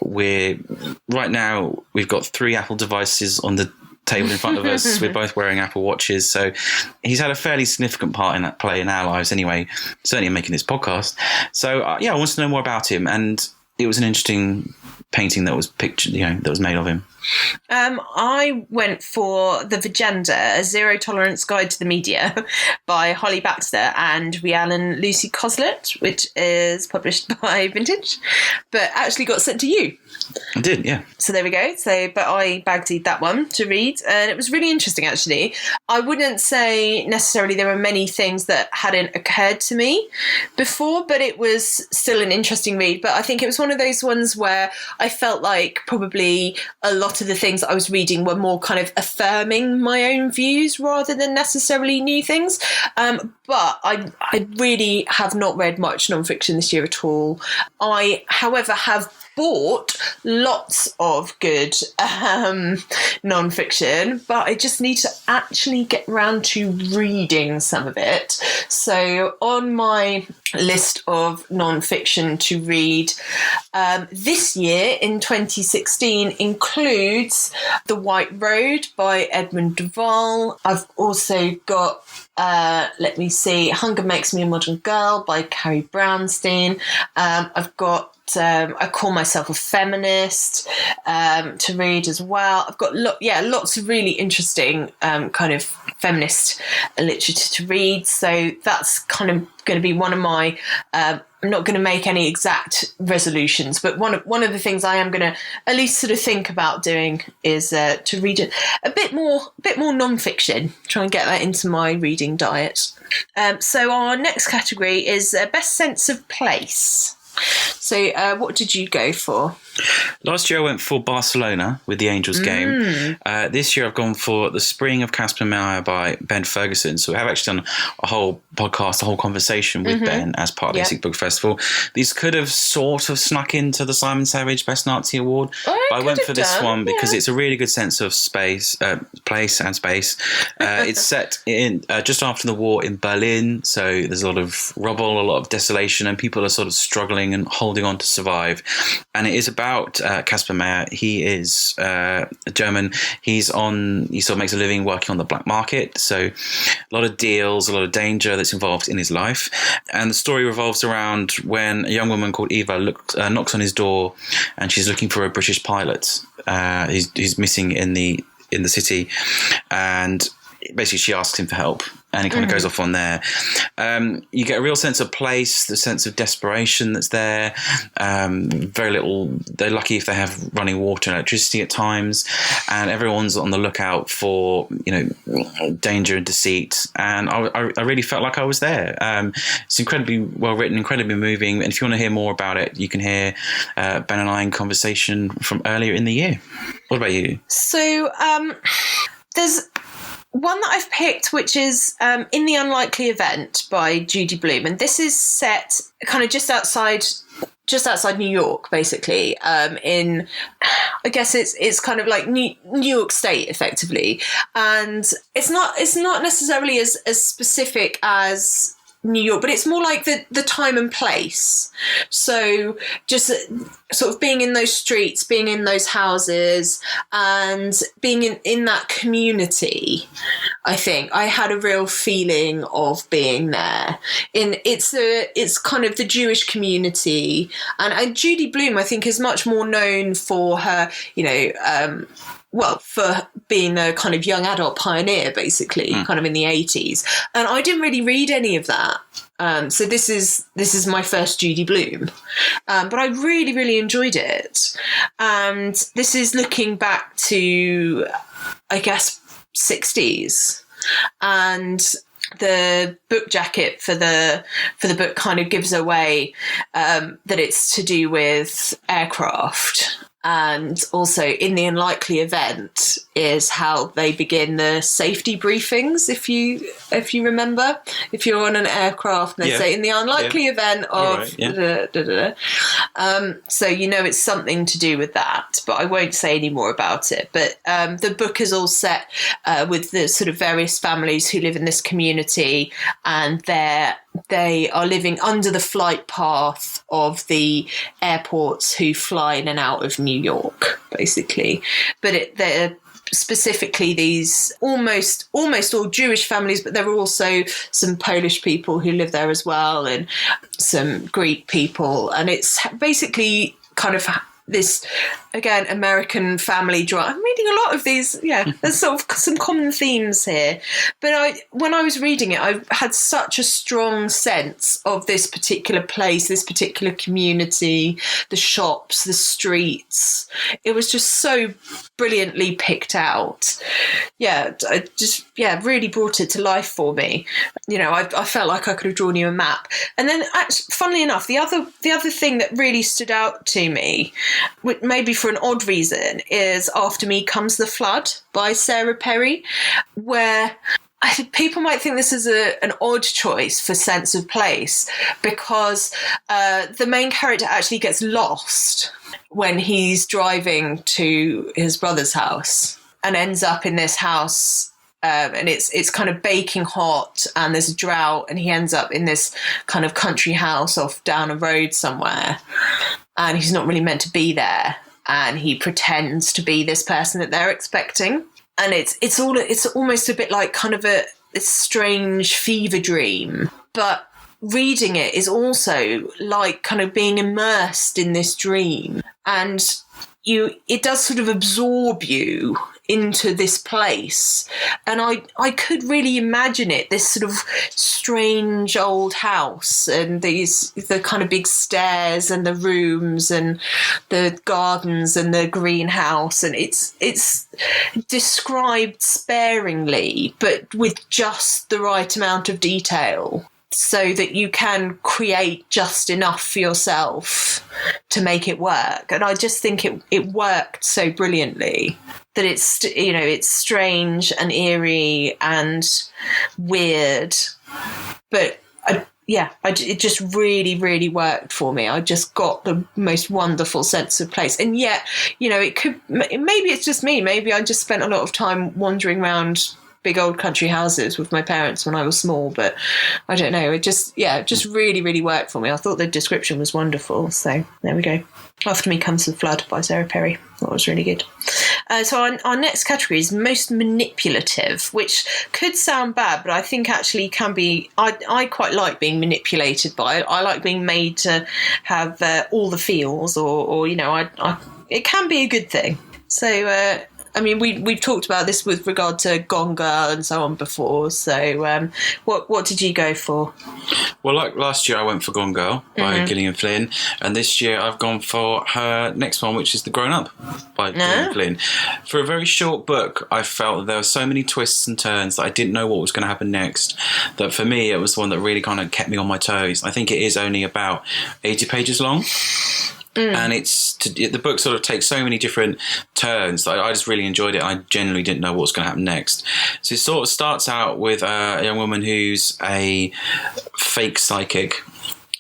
A: Right now, we've got 3 Apple devices on the table in front of us. We're both wearing Apple Watches, so he's had a fairly significant part in that play in our lives anyway, certainly in making this podcast. So I wanted to know more about him, and it was an interesting painting that was that was made of him.
B: I went for The Vagenda, A Zero Tolerance Guide to the Media by Holly Baxter and Rhiannon Lucy Coslet, which is published by Vintage, but actually got sent to you.
A: I did, yeah.
B: So there we go. But I bagged that one to read, and it was really interesting, actually. I wouldn't say necessarily there were many things that hadn't occurred to me before, but it was still an interesting read. But I think it was one of those ones where I felt like probably a lot of the things that I was reading were more kind of affirming my own views rather than necessarily new things. But I really have not read much non-fiction this year at all. I, however, have bought lots of good non-fiction, but I just need to actually get round to reading some of it. So on my list of non-fiction to read this year in 2016 includes The White Road by Edmund Duval. I've also got Hunger Makes Me a Modern Girl by Carrie Brownstein. I've got I Call Myself a Feminist to read as well. I've got lots of really interesting kind of feminist literature to read. So that's kind of going to be one of my. I'm not going to make any exact resolutions, but one of the things I am going to at least sort of think about doing is to read a bit more non-fiction. Try and get that into my reading diet. So our next category is Best Sense of Place. So what did you go for?
A: Last year I went for Barcelona with The Angel's Game. This year I've gone for The Spring of Caspar Meyer by Ben Ferguson. So we have actually done a whole podcast, a whole conversation with Ben as part of the Leipzig Book Festival. These could have sort of snuck into the Simon Savage Best Nazi Award. But I went for this one because it's a really good sense of space, place and space. It's set in just after the war in Berlin. So there's a lot of rubble, a lot of desolation, and people are sort of struggling and holding on to survive. And it is about Caspar Meyer. He is German. He sort of makes a living working on the black market. So a lot of deals, a lot of danger that's involved in his life. And the story revolves around when a young woman called Eva knocks on his door, and she's looking for a British pilot. He's missing in the city, and basically she asks him for help, and he kind of goes off on there. You get a real sense of place, the sense of desperation that's there. Very little. They're lucky if they have running water and electricity at times, and everyone's on the lookout for danger and deceit. And I really felt like I was there. It's incredibly well written, incredibly moving. And if you want to hear more about it, you can hear Ben and I in conversation from earlier in the year. What about you?
B: So there's one that I've picked, which is In the Unlikely Event by Judy Blume, and this is set kind of just outside New York, basically. I guess it's kind of like New York State, effectively, and it's not necessarily as specific as New York, but it's more like the time and place. So just sort of being in those streets, being in those houses, and being in that community. I think I had a real feeling of being there. It's kind of the Jewish community, and Judy Blume, I think, is much more known for her, for being a kind of young adult pioneer, basically, kind of in the 80s. And I didn't really read any of that. So this is my first Judy Blume. But I really, really enjoyed it. And this is looking back to, I guess, 60s. And the book jacket for the book kind of gives away that it's to do with aircraft. And also, In the Unlikely Event is how they begin the safety briefings. If you remember, if you're on an aircraft, they say, in the unlikely event of so it's something to do with that. But I won't say any more about it. But the book is all set with the sort of various families who live in this community, and they are living under the flight path of the airports who fly in and out of New York, basically. But they're specifically these almost all Jewish families, but there are also some Polish people who live there as well, and some Greek people. And it's basically kind of this, again, American family drama. I'm reading a lot of these. There's sort of some common themes here. But when I was reading it, I had such a strong sense of this particular place, this particular community, the shops, the streets. It was just so brilliantly picked out. Really brought it to life for me. I felt like I could have drawn you a map. And then, funnily enough, the other thing that really stood out to me, maybe for an odd reason, is After Me Comes the Flood by Sarah Perry, where I think people might think this is an odd choice for sense of place, because the main character actually gets lost when he's driving to his brother's house and ends up in this house. And it's kind of baking hot, and there's a drought, and he ends up in this kind of country house off down a road somewhere, and he's not really meant to be there, and he pretends to be this person that they're expecting, and it's almost a bit like kind of this strange fever dream. But reading it is also like kind of being immersed in this dream, and it does sort of absorb you into this place. And I could really imagine it, this sort of strange old house, and the kind of big stairs and the rooms and the gardens and the greenhouse. And it's described sparingly, but with just the right amount of detail, so that you can create just enough for yourself to make it work. And I just think it worked so brilliantly, that it's strange and eerie and weird, but it just really, really worked for me. I just got the most wonderful sense of place. And yet, maybe it's just me. Maybe I just spent a lot of time wandering around big old country houses with my parents when I was small, but I don't know. It just really, really worked for me. I thought the description was wonderful. So there we go. After Me Comes the Flood by Sarah Perry. That was really good. So our next category is most manipulative, which could sound bad, but I think actually can be. I quite like being manipulated by it. I like being made to have all the feels, or it can be a good thing. So I mean, we've talked about this with regard to Gone Girl and so on before. So, what did you go for?
A: Well, like last year, I went for Gone Girl by Gillian Flynn, and this year I've gone for her next one, which is The Grown Up by Gillian Flynn. For a very short book, I felt that there were so many twists and turns that I didn't know what was going to happen next. That for me, it was the one that really kind of kept me on my toes. I think it is only about 80 pages long. And the book sort of takes so many different turns that I just really enjoyed it. I genuinely didn't know what was going to happen next. So it sort of starts out with a young woman who's a fake psychic.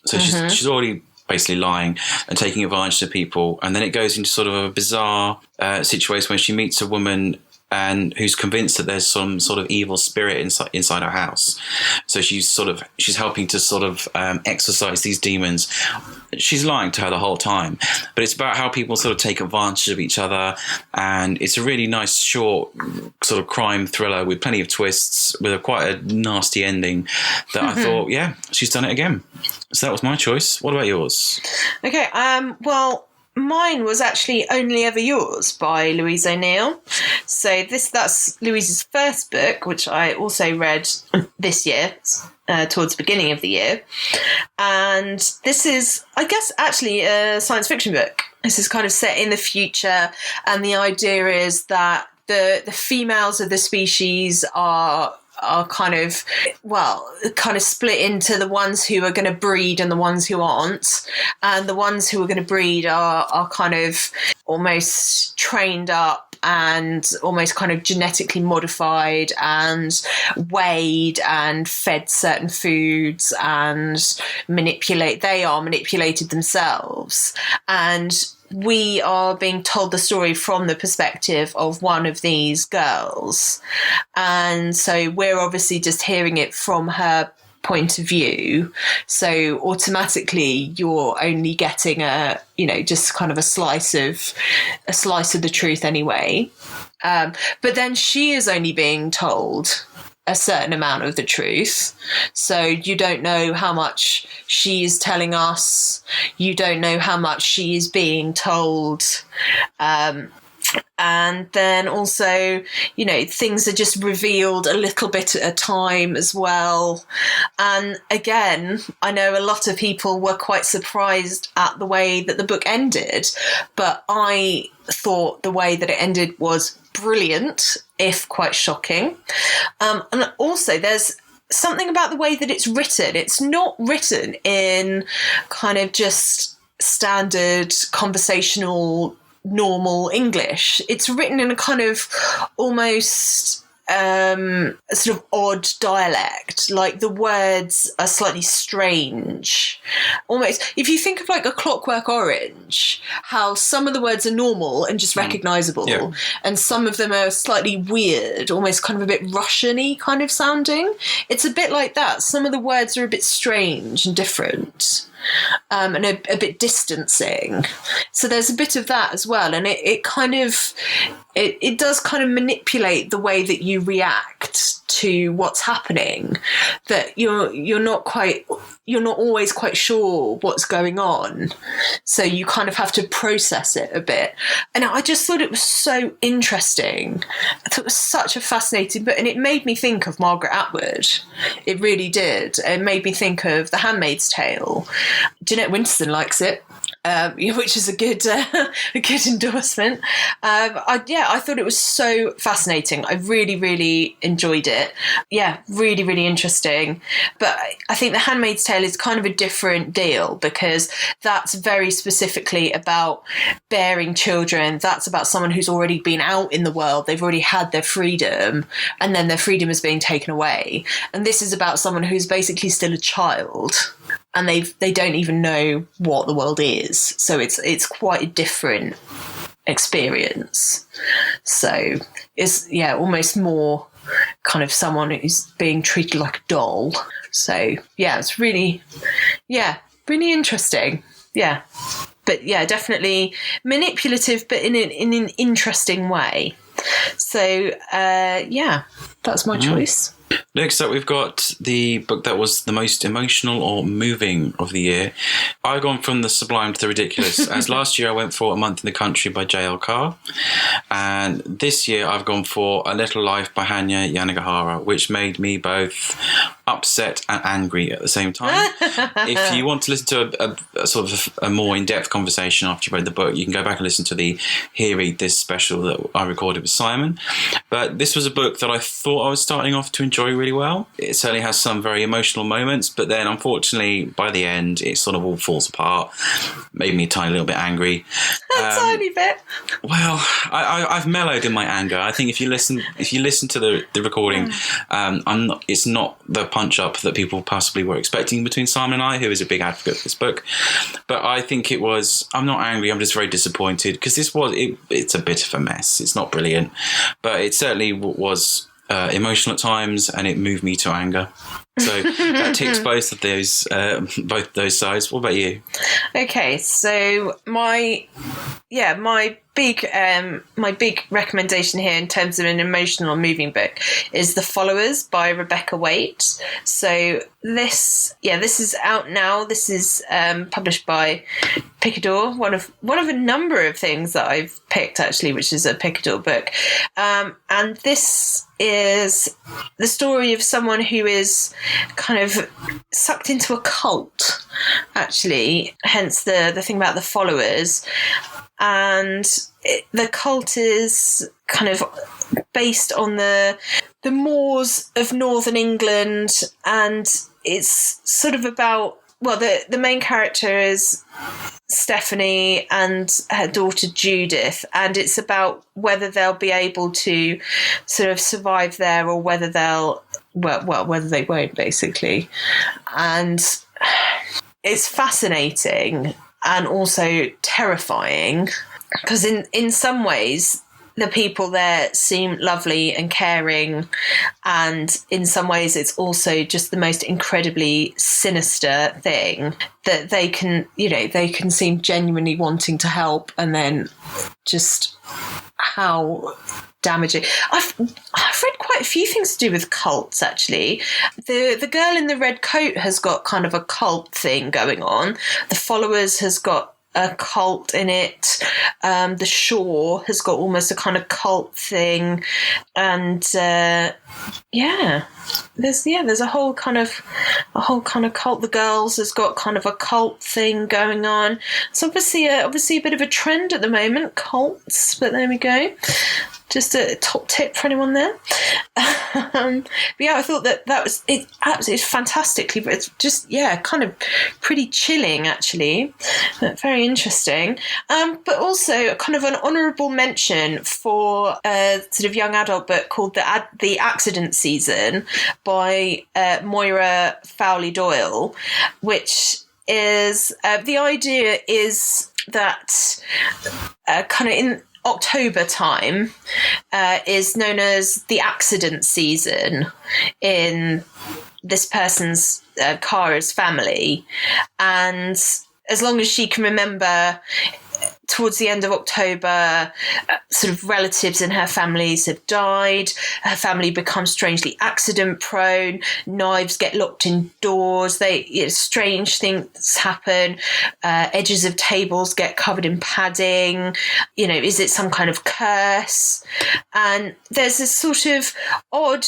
A: So she's already basically lying and taking advantage of people. And then it goes into sort of a bizarre situation where she meets a woman and who's convinced that there's some sort of evil spirit inside her house. So she's helping to sort of exorcise these demons. She's lying to her the whole time, but it's about how people sort of take advantage of each other, and it's a really nice short sort of crime thriller with plenty of twists, with quite a nasty ending that I thought, yeah, she's done it again. So that was my choice. What about yours?
B: Okay, well, mine was actually Only Ever Yours by Louise O'Neill. So that's Louise's first book, which I also read this year, towards the beginning of the year. And this is, I guess, actually a science fiction book. This is kind of set in the future, and the idea is that the females of the species are kind of split into the ones who are going to breed and the ones who aren't. And the ones who are going to breed are kind of almost trained up and almost kind of genetically modified and weighed and fed certain foods and they are manipulated themselves. And we are being told the story from the perspective of one of these girls. And so we're obviously just hearing it from her point of view. So automatically you're only getting just kind of a slice of the truth anyway. But then she is only being told a certain amount of the truth. So you don't know how much she is telling us. You don't know how much she is being told. And then also, things are just revealed a little bit at a time as well. And again, I know a lot of people were quite surprised at the way that the book ended, but I thought the way that it ended was brilliant, if quite shocking. And also there's something about the way that it's written. It's not written in kind of just standard conversational normal English. It's written in a kind of almost sort of odd dialect. Like the words are slightly strange. Almost, if you think of like A Clockwork Orange, how some of the words are normal and just recognisable, and some of them are slightly weird, almost kind of a bit Russian-y kind of sounding. It's a bit like that. Some of the words are a bit strange and different. And a bit distancing. So there's a bit of that as well. And it does kind of manipulate the way that you react to what's happening, that you're not always quite sure what's going on. So you kind of have to process it a bit. And I just thought it was so interesting. I thought it was such a fascinating book. And it made me think of Margaret Atwood. It really did. It made me think of The Handmaid's Tale. Jeanette Winterson likes it. Which is a good endorsement. I thought it was so fascinating. I really, really enjoyed it. Yeah, really, really interesting. But I think The Handmaid's Tale is kind of a different deal, because that's very specifically about bearing children. That's about someone who's already been out in the world. They've already had their freedom, and then their freedom is being taken away. And this is about someone who's basically still a child, and they don't even know what the world is. So it's quite a different experience. So it's almost more kind of someone who's being treated like a doll. So it's really interesting. Yeah. But definitely manipulative, but in an interesting way. So that's my choice.
A: Next up, we've got the book that was the most emotional or moving of the year. I've gone from the sublime to the ridiculous. As last year I went for A Month in the Country by J.L. Carr. And this year I've gone for A Little Life by Hanya Yanagihara, which made me both upset and angry at the same time. If you want to listen to a sort of a more in-depth conversation after you read the book, you can go back and listen to the Here Read This special that I recorded with Simon. But this was a book that I thought I was starting off to enjoy really well. It certainly has some very emotional moments, but then unfortunately by the end it sort of all falls apart. Made me a tiny little bit angry.
B: A tiny bit.
A: Well, I've mellowed in my anger. I think if you listen to the recording, it's not the punch up that people possibly were expecting between Simon and I, who is a big advocate for this book. But I think I'm not angry, I'm just very disappointed, because it's a bit of a mess. It's not brilliant, but it certainly was emotional at times, and it moved me to anger. So that ticks both those sides. What about you?
B: Okay, so my big recommendation here in terms of an emotional moving book is The Followers by Rebecca Waite. So this is out now. This is published by Picador, one of a number of things that I've picked actually, which is a Picador book. And this is the story of someone who is kind of sucked into a cult, actually, hence the thing about The Followers. And the cult is kind of based on the moors of northern England, and it's sort of about, well, the main character is Stephanie and her daughter Judith, and it's about whether they'll be able to sort of survive there or whether whether they won't, basically. And it's fascinating and also terrifying, because in some ways the people there seem lovely and caring, and in some ways it's also just the most incredibly sinister thing, that they can seem genuinely wanting to help, and then just how damaging. I've read quite a few things to do with cults, actually. The girl in the red coat has got kind of a cult thing going on. The Followers has got a cult in it. The Shore has got almost a kind of cult thing, and there's a whole kind of cult. The Girls has got kind of a cult thing going on. It's obviously a bit of a trend at the moment, cults. But there we go. Just a top tip for anyone there. But yeah, I thought that was it. Absolutely fantastically, but it's just kind of pretty chilling, actually. Very interesting. But also kind of an honourable mention for a sort of young adult book called The Accident Season by Moira Fowley Doyle, which is the idea is that kind of in October time is known as the accident season in this person's Kara's family, and as long as she can remember, towards the end of October, sort of relatives in her families have died. Her family becomes strangely accident prone. Knives get locked in doors. Strange things happen. Edges of tables get covered in padding. Is it some kind of curse? And there's this sort of odd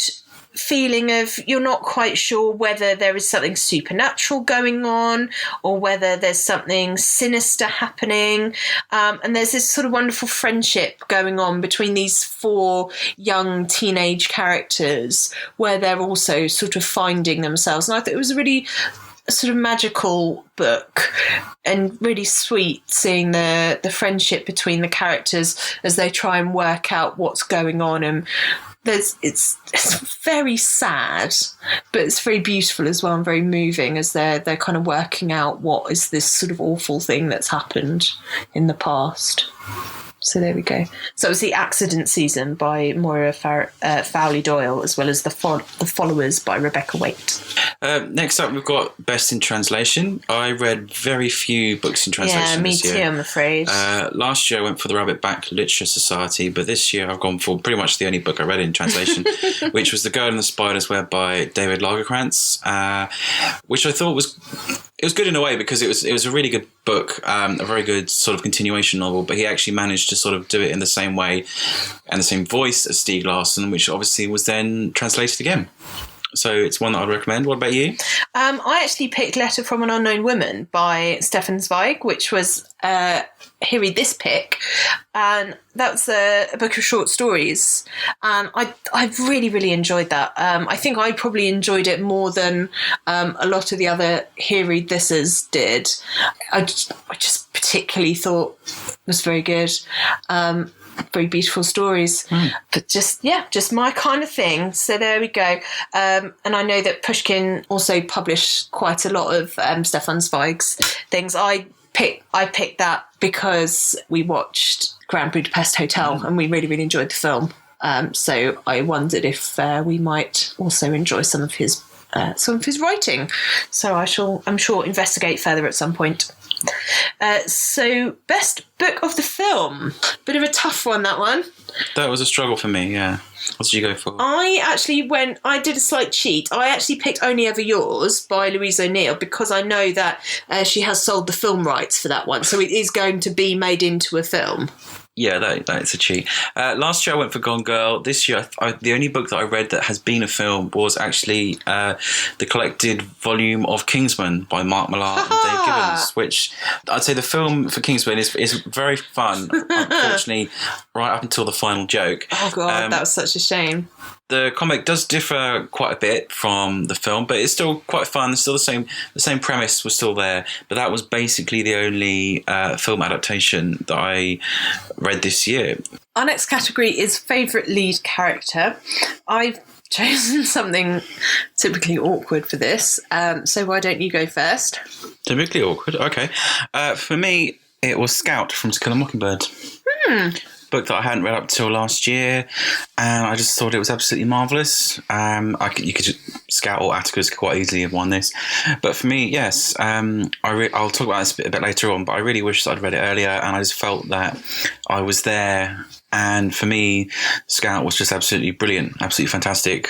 B: feeling of you're not quite sure whether there is something supernatural going on or whether there's something sinister happening, and there's this sort of wonderful friendship going on between these four young teenage characters where they're also sort of finding themselves. And I thought it was a really sort of magical book and really sweet, seeing the friendship between the characters as they try and work out what's going on. And it's very sad, but it's very beautiful as well and very moving as they're kind of working out what is this sort of awful thing that's happened in the past. So there we go. So it was The Accident Season by Moira Fowley Doyle, as well as The Followers by Rebecca Waite.
A: Next up, we've got Best in Translation. I read very few books in translation this year.
B: Yeah, me too, I'm afraid.
A: Last year I went for the Rabbit Back Literature Society, but this year I've gone for pretty much the only book I read in translation, which was The Girl in the Spider's Web by David Lagerkrantz, which I thought was good in a way because it was a really good book, a very good sort of continuation novel, but he actually managed to sort of do it in the same way and the same voice as Stieg Larsson, which obviously was then translated again. So it's one that I'd recommend. What about you?
B: I actually picked Letter from an Unknown Woman by Stefan Zweig, which was Here Read This pick. And that's a book of short stories. And I really, really enjoyed that. I think I probably enjoyed it more than a lot of the other Here Read Thises did. I just particularly thought it was very good. Very beautiful stories, but just my kind of thing. So there we go. And I know that Pushkin also published quite a lot of Stefan Zweig's things. I picked that because we watched Grand Budapest Hotel and we really, really enjoyed the film. So I wondered if we might also enjoy some of his writing. So I'm sure, investigate further at some point. So best book of the film. Bit of a tough one, that one.
A: That was a struggle for me, yeah. What did you go for?
B: I did a slight cheat. I actually picked Only Ever Yours by Louise O'Neill because I know that she has sold the film rights for that one. So it is going to be made into a film.
A: Yeah, that's a cheat. Last year I went for Gone Girl. This year, the only book that I read that has been a film was actually the collected volume of Kingsman by Mark Millar and Dave Gibbons, which I'd say the film for Kingsman is very fun, unfortunately, right up until the final joke.
B: Oh, God, that was such a shame.
A: The comic does differ quite a bit from the film, but it's still quite fun. It's still the same premise was still there, but that was basically the only film adaptation that I read this year.
B: Our next category is favourite lead character. I've chosen something typically awkward for this, so why don't you go first?
A: Typically awkward, okay. For me, it was Scout from To Kill a Mockingbird. Book that I hadn't read up till last year, and I just thought it was absolutely marvellous. You could Scout or Atticus could quite easily have won this, but for me, yes. I'll talk about this a bit later on, but I really wish that I'd read it earlier, and I just felt that I was there. And for me, Scout was just absolutely brilliant, absolutely fantastic.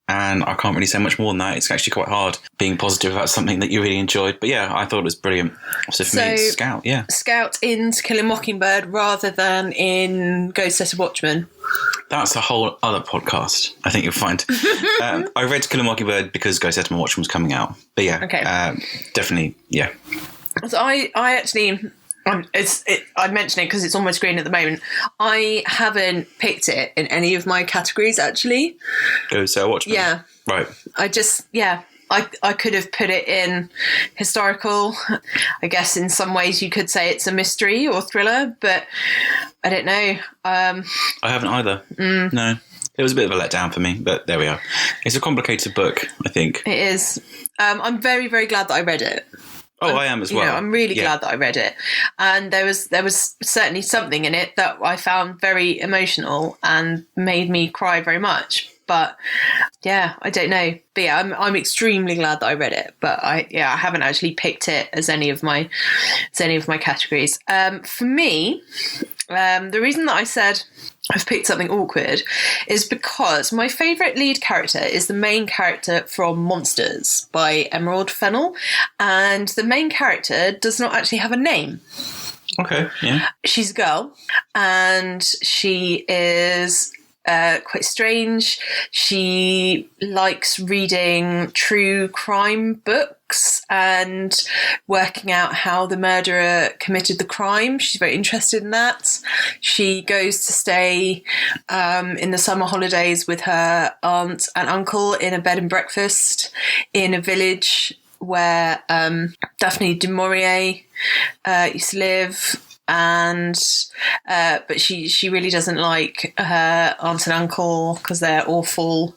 A: And I can't really say much more than that. It's actually quite hard being positive about something that you really enjoyed. But yeah, I thought it was brilliant. So for me, it's Scout, yeah. Scout
B: in To Kill a Mockingbird rather than in Ghost Set a Watchman.
A: That's a whole other podcast, I think you'll find. I read To Kill a Mockingbird because Ghost Set a Watchman was coming out. But yeah, okay. Definitely, yeah.
B: So I actually... I mention it because it's almost green at the moment. I haven't picked it in any of my categories, actually.
A: Go Set a Watchman?
B: Yeah.
A: Right.
B: I could have put it in historical. I guess in some ways you could say it's a mystery or thriller, but I don't know.
A: I haven't either. No. It was a bit of a letdown for me, but there we are. It's a complicated book, I think.
B: It is. I'm very, very glad that I read it.
A: I am as well.
B: I'm really glad that I read it. And there was certainly something in it that I found very emotional and made me cry very much. But yeah, I don't know. But yeah, I'm extremely glad that I read it. But I haven't actually picked it as any of my categories. For me, the reason that I said I've picked something awkward is because my favourite lead character is the main character from Monsters by Emerald Fennell, and the main character does not actually have a name.
A: Okay, yeah.
B: She's a girl, and she is quite strange. She likes reading true crime books and working out how the murderer committed the crime. She's very interested in that. She goes to stay in the summer holidays with her aunt and uncle in a bed and breakfast in a village where Daphne du Maurier used to live. And but she really doesn't like her aunt and uncle because they're awful,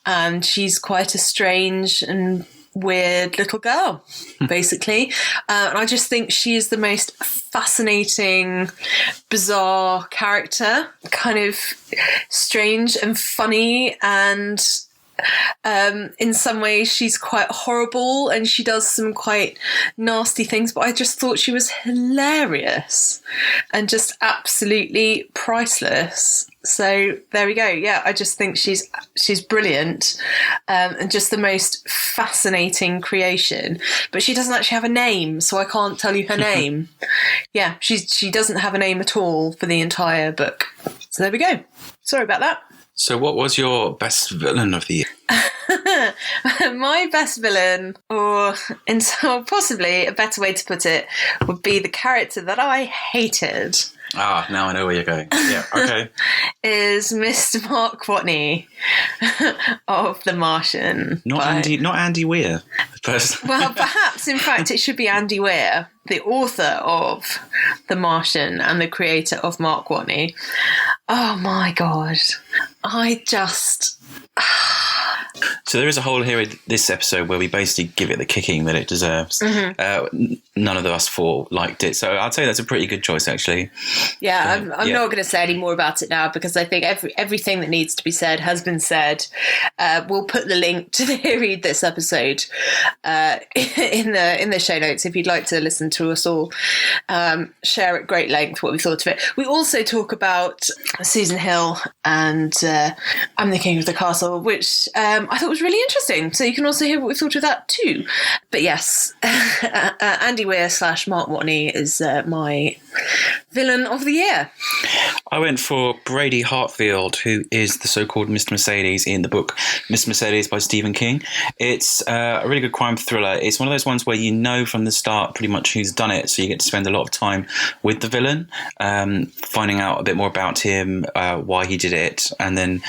B: and she's quite a strange and weird little girl, basically. And I just think she is the most fascinating, bizarre character, kind of strange and funny, and in some ways she's quite horrible and she does some quite nasty things, but I just thought she was hilarious and just absolutely priceless. So there we go. Yeah, I just think she's brilliant, and just the most fascinating creation. But she doesn't actually have a name, so I can't tell you her name. Yeah, she doesn't have a name at all for the entire book. So there we go. Sorry about that.
A: So what was your best villain of the year?
B: My best villain, or possibly a better way to put it, would be the character that I hated.
A: Ah, now I know where you're going. Yeah, okay.
B: Is Mr. Mark Watney of The Martian.
A: Not Andy Weir.
B: Well, perhaps, in fact, it should be Andy Weir, the author of The Martian and the creator of Mark Watney. Oh, my God. I just...
A: So there is a hole here in this episode where we basically give it the kicking that it deserves. Mm-hmm. None of us four liked it, so I'd say that's a pretty good choice, actually.
C: Yeah, I'm not going to say any more about it now because I think everything that needs to be said has been said. We'll put the link to the read this episode in the show notes if you'd like to listen to us all share at great length what we thought of it. We also talk about Susan Hill and I'm the King of the Castle, which I thought was really interesting. So you can also hear what we thought of that too. But yes, Andy Weir / Mark Watney is my villain of the year.
A: I went for Brady Hartfield, who is the so-called Mr. Mercedes in the book Mr. Mercedes by Stephen King. It's a really good crime thriller. It's one of those ones where you know from the start pretty much who's done it, so you get to spend a lot of time with the villain, finding out a bit more about him, why he did it, and then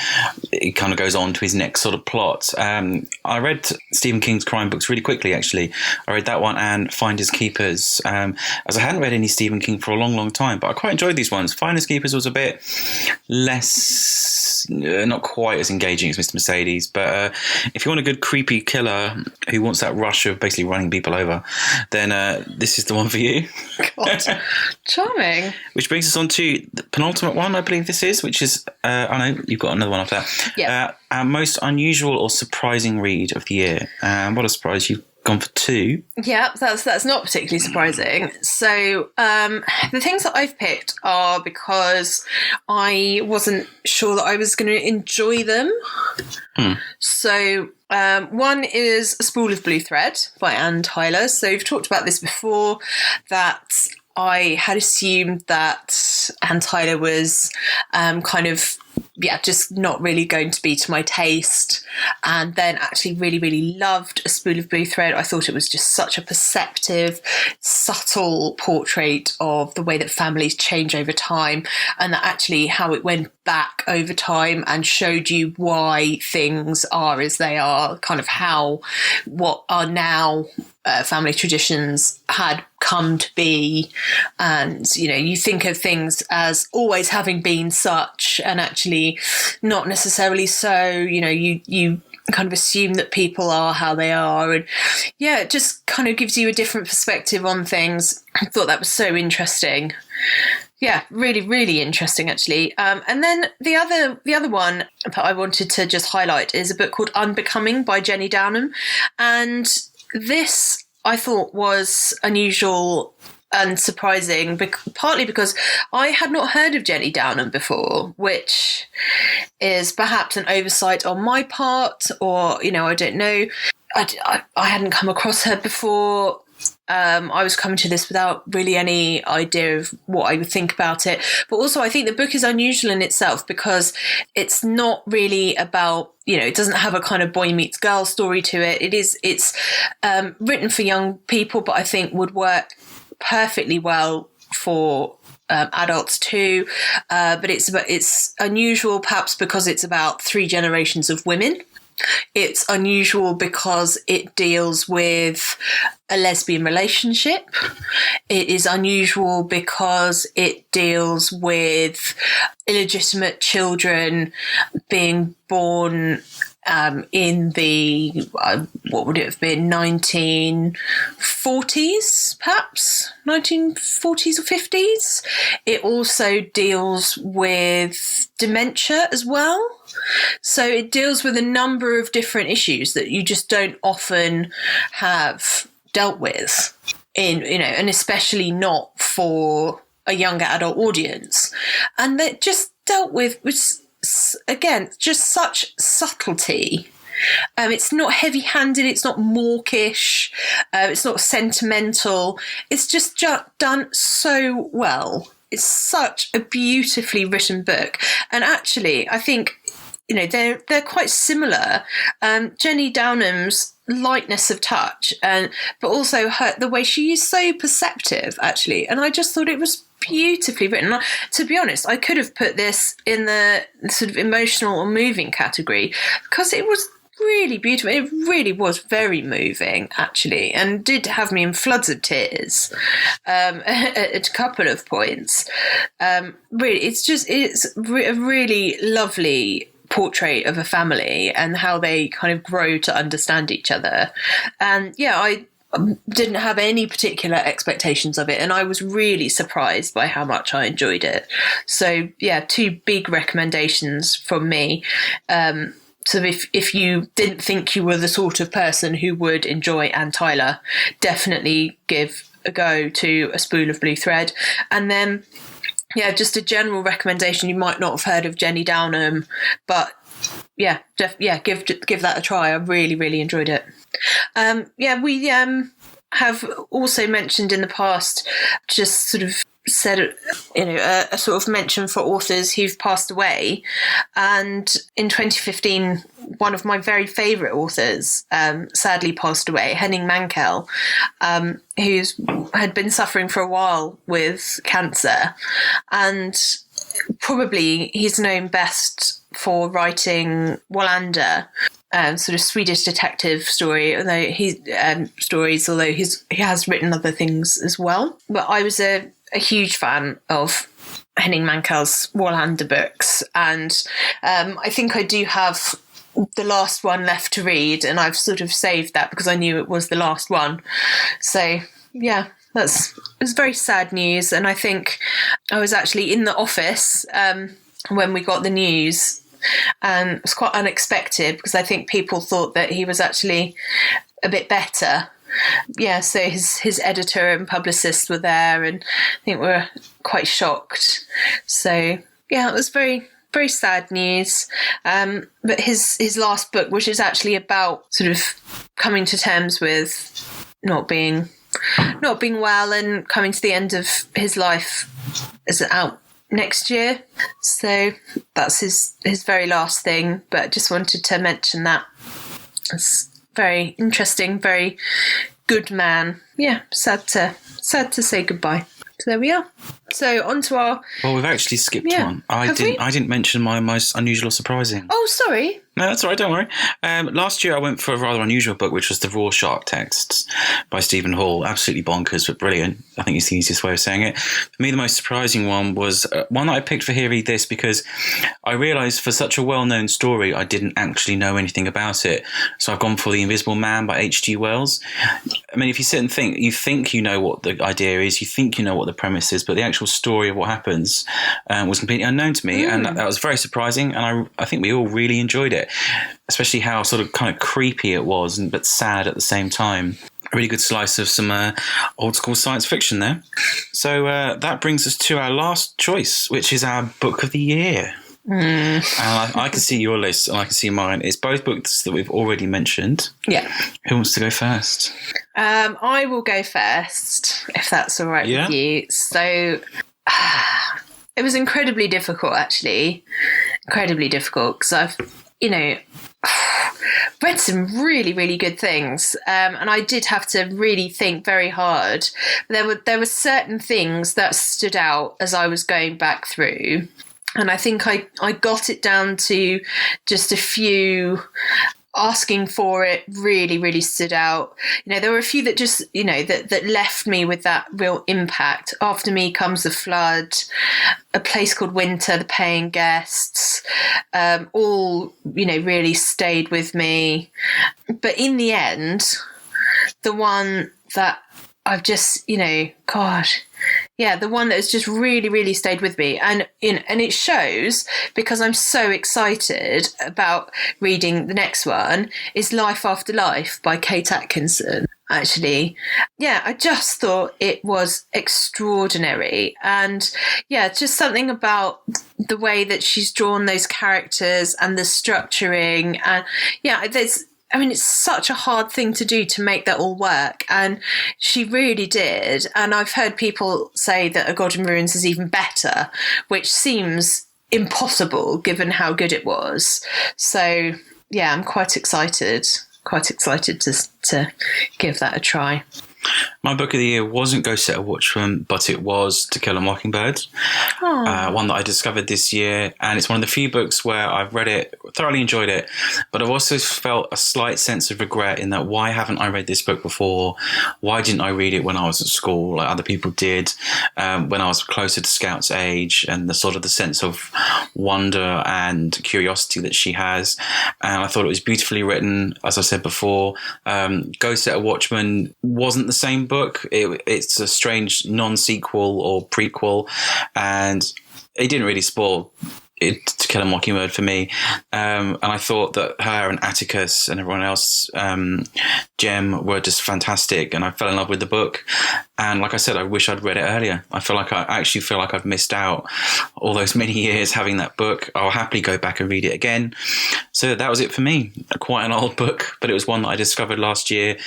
A: it kind of goes on to his next sort of plot. I read Stephen King's crime books really quickly, actually. I read that one and Finders Keepers, as I hadn't read any Stephen King for a long, long time, but I quite enjoyed these ones. Finders Keepers was a bit less, not quite as engaging as Mr. Mercedes, but if you want a good creepy killer who wants that rush of basically running people over, then this is the one for you.
B: God, charming.
A: Which brings us on to the penultimate one, I believe this is, which is, I know you've got another one after that.
B: Yeah.
A: Our most unusual or surprising read of the year. What a surprise, you've gone for two.
B: Yeah, that's not particularly surprising. So the things that I've picked are because I wasn't sure that I was going to enjoy them. So one is A Spool of Blue Thread by Anne Tyler. So we've talked about this before, that I had assumed that Anne Tyler was kind of just not really going to be to my taste, and then actually really, really loved A Spool of Blue Thread. I thought it was just such a perceptive, subtle portrait of the way that families change over time, and that actually how it went back over time and showed you why things are as they are, kind of how what are now family traditions had come to be. And, you know, you think of things as always having been such and actually not necessarily so. You know, you kind of assume that people are how they are. And yeah, it just kind of gives you a different perspective on things. I thought that was so interesting. Yeah, really, really interesting, actually. And then the other one that I wanted to just highlight is a book called Unbecoming by Jenny Downham. And this, I thought, was unusual and surprising, partly because I had not heard of Jenny Downham before, which is perhaps an oversight on my part, or, you know, I don't know. I hadn't come across her before. I was coming to this without really any idea of what I would think about it. But also I think the book is unusual in itself because it's not really about, you know, it doesn't have a kind of boy meets girl story to it. It's written for young people, but I think would work perfectly well for adults too. But it's unusual perhaps because it's about 3 generations of women. It's unusual because it deals with a lesbian relationship. It is unusual because it deals with illegitimate children being born
C: in the, what would it have been, 1940s, perhaps? 1940s or 50s. It also deals with dementia as well. So it deals with a number of different issues that you just don't often have dealt with and especially not for a younger adult audience. And that just dealt with, again, just such subtlety. It's not heavy-handed, it's not mawkish, it's not sentimental. It's just done so well. It's such a beautifully written book. And actually, I think, they're quite similar. Jenny Downham's lightness of touch, but also the way she is so perceptive, actually. And I just thought it was beautifully written. To be honest, I could have put this in the sort of emotional or moving category because it was really beautiful. It really was very moving, actually, and did have me in floods of tears at a couple of points. Really, it's a really lovely portrait of a family and how they kind of grow to understand each other. And yeah, I didn't have any particular expectations of it, and I was really surprised by how much I enjoyed it. So yeah, 2 big recommendations from me. So if you didn't think you were the sort of person who would enjoy Anne Tyler, definitely give a go to A Spool of Blue Thread. And then, yeah, just a general recommendation. You might not have heard of Jenny Downham, but yeah, give that a try. I really, really enjoyed it. We have also mentioned in the past, just sort of said, a sort of mention for authors who've passed away. And in 2015, one of my very favourite authors sadly passed away, Henning Mankell, who's had been suffering for a while with cancer. And probably he's known best for writing Wallander, sort of Swedish detective story, although he has written other things as well. But I was a huge fan of Henning Mankell's Wallander books, and I think I do have the last one left to read, and I've sort of saved that because I knew it was the last one. So yeah, it was very sad news, and I think I was actually in the office when we got the news, and it was quite unexpected because I think people thought that he was actually a bit better. Yeah, so his editor and publicist were there, and I think we were quite shocked. So yeah, it was very, very sad news. But his last book, which is actually about sort of coming to terms with not being well and coming to the end of his life, is out next year. So that's his very last thing. But just wanted to mention that. It's very interesting, very good man. Yeah, sad to say goodbye. So there we are. So on to our...
A: Well, we've actually skipped one. I didn't mention my most unusual or surprising.
C: Oh, sorry.
A: No, that's all right, don't worry. Last year I went for a rather unusual book, which was The Rorschach Texts by Stephen Hall. Absolutely bonkers, but brilliant. I think it's the easiest way of saying it. For me, the most surprising one was one that I picked for Here Read This, because I realised for such a well-known story, I didn't actually know anything about it. So I've gone for The Invisible Man by H.G. Wells. I mean, if you sit and think you know what the idea is, you think you know what the premise is, but the actual story of what happens was completely unknown to me. And that was very surprising, and I think we all really enjoyed it. Especially how sort of kind of creepy it was, but sad at the same time. A really good slice of some old school science fiction there. So that brings us to our last choice, which is our book of the year. And I can see your list and I can see mine. It's both books that we've already mentioned.
C: Yeah.
A: Who wants to go first?
B: I will go first, if that's all right with you. So it was incredibly difficult, actually. Incredibly difficult, because I've read some really, really good things, and I did have to really think very hard. There were certain things that stood out as I was going back through, and I think I got it down to just a few asking for it really, really stood out. There were a few that just, that left me with that real impact. After Me Comes the Flood, A Place Called Winter, The Paying Guests, all, really stayed with me. But in the end, the one that I've just, the one that has just really, really stayed with me. And it shows, because I'm so excited about reading the next one, is Life After Life by Kate Atkinson. Actually, I just thought it was extraordinary. And just something about the way that she's drawn those characters and the structuring. And it's such a hard thing to do, to make that all work. And she really did. And I've heard people say that A God in Ruins is even better, which seems impossible given how good it was. So, I'm quite excited to give that a try.
A: My book of the year wasn't Go Set a Watchman, but it was To Kill a Mockingbird, one that I discovered this year. And it's one of the few books where I've read it, thoroughly enjoyed it, but I've also felt a slight sense of regret in that, why haven't I read this book before? Why didn't I read it when I was at school like other people did, when I was closer to Scout's age, and the sort of the sense of wonder and curiosity that she has. And I thought it was beautifully written. As I said before, Go Set a Watchman wasn't the same book. It's a strange non-sequel or prequel, and it didn't really spoil it, To Kill a Mockingbird, for me. And I thought that her and Atticus and everyone else, Jem, were just fantastic, and I fell in love with the book. And like I said, I wish I'd read it earlier. I actually feel like I've missed out all those many years having that book. I'll happily go back and read it again. So that was it for me. Quite an old book, but it was one that I discovered last year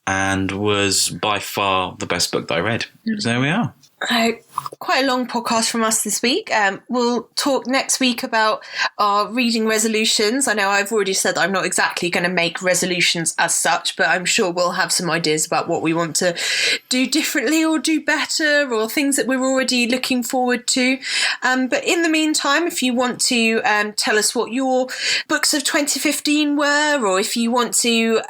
A: and was by far the best book that I read. So there we are.
B: Quite a long podcast from us this week. We'll talk next week about our reading resolutions. I know I've already said I'm not exactly going to make resolutions as such, but I'm sure we'll have some ideas about what we want to do differently or do better, or things that we're already looking forward to. But in the meantime, if you want to tell us what your books of 2015 were, or if you want to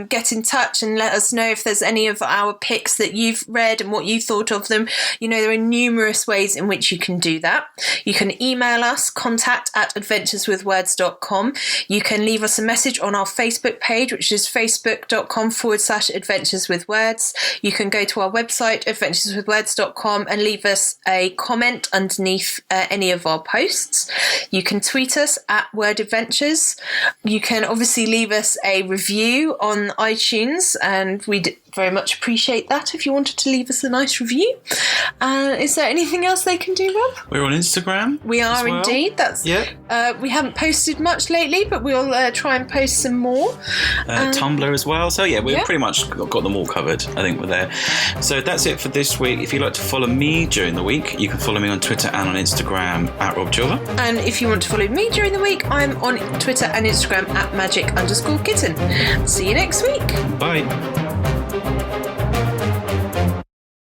B: get in touch and let us know if there's any of our picks that you've read and what you thought of them, there are numerous ways in which you can do that. You can email us, contact@adventureswithwords.com. You can leave us a message on our Facebook page, which is facebook.com/adventureswithwords. You can go to our website, adventureswithwords.com, and leave us a comment underneath any of our posts. You can tweet us @wordadventures. You can obviously leave us a review on iTunes, and we'd very much appreciate that if you wanted to leave us a nice review. Is there anything else they can do, Rob?
A: We're on Instagram.
B: We are indeed. We haven't posted much lately, but we'll try and post some more.
A: Tumblr as well. So we've pretty much got them all covered. I think we're there. So that's it for this week. If you'd like to follow me during the week, you can follow me on Twitter and on Instagram @RobJilver.
B: And if you want to follow me during the week, I'm on Twitter and Instagram @magic_kitten. See you next week.
A: Bye.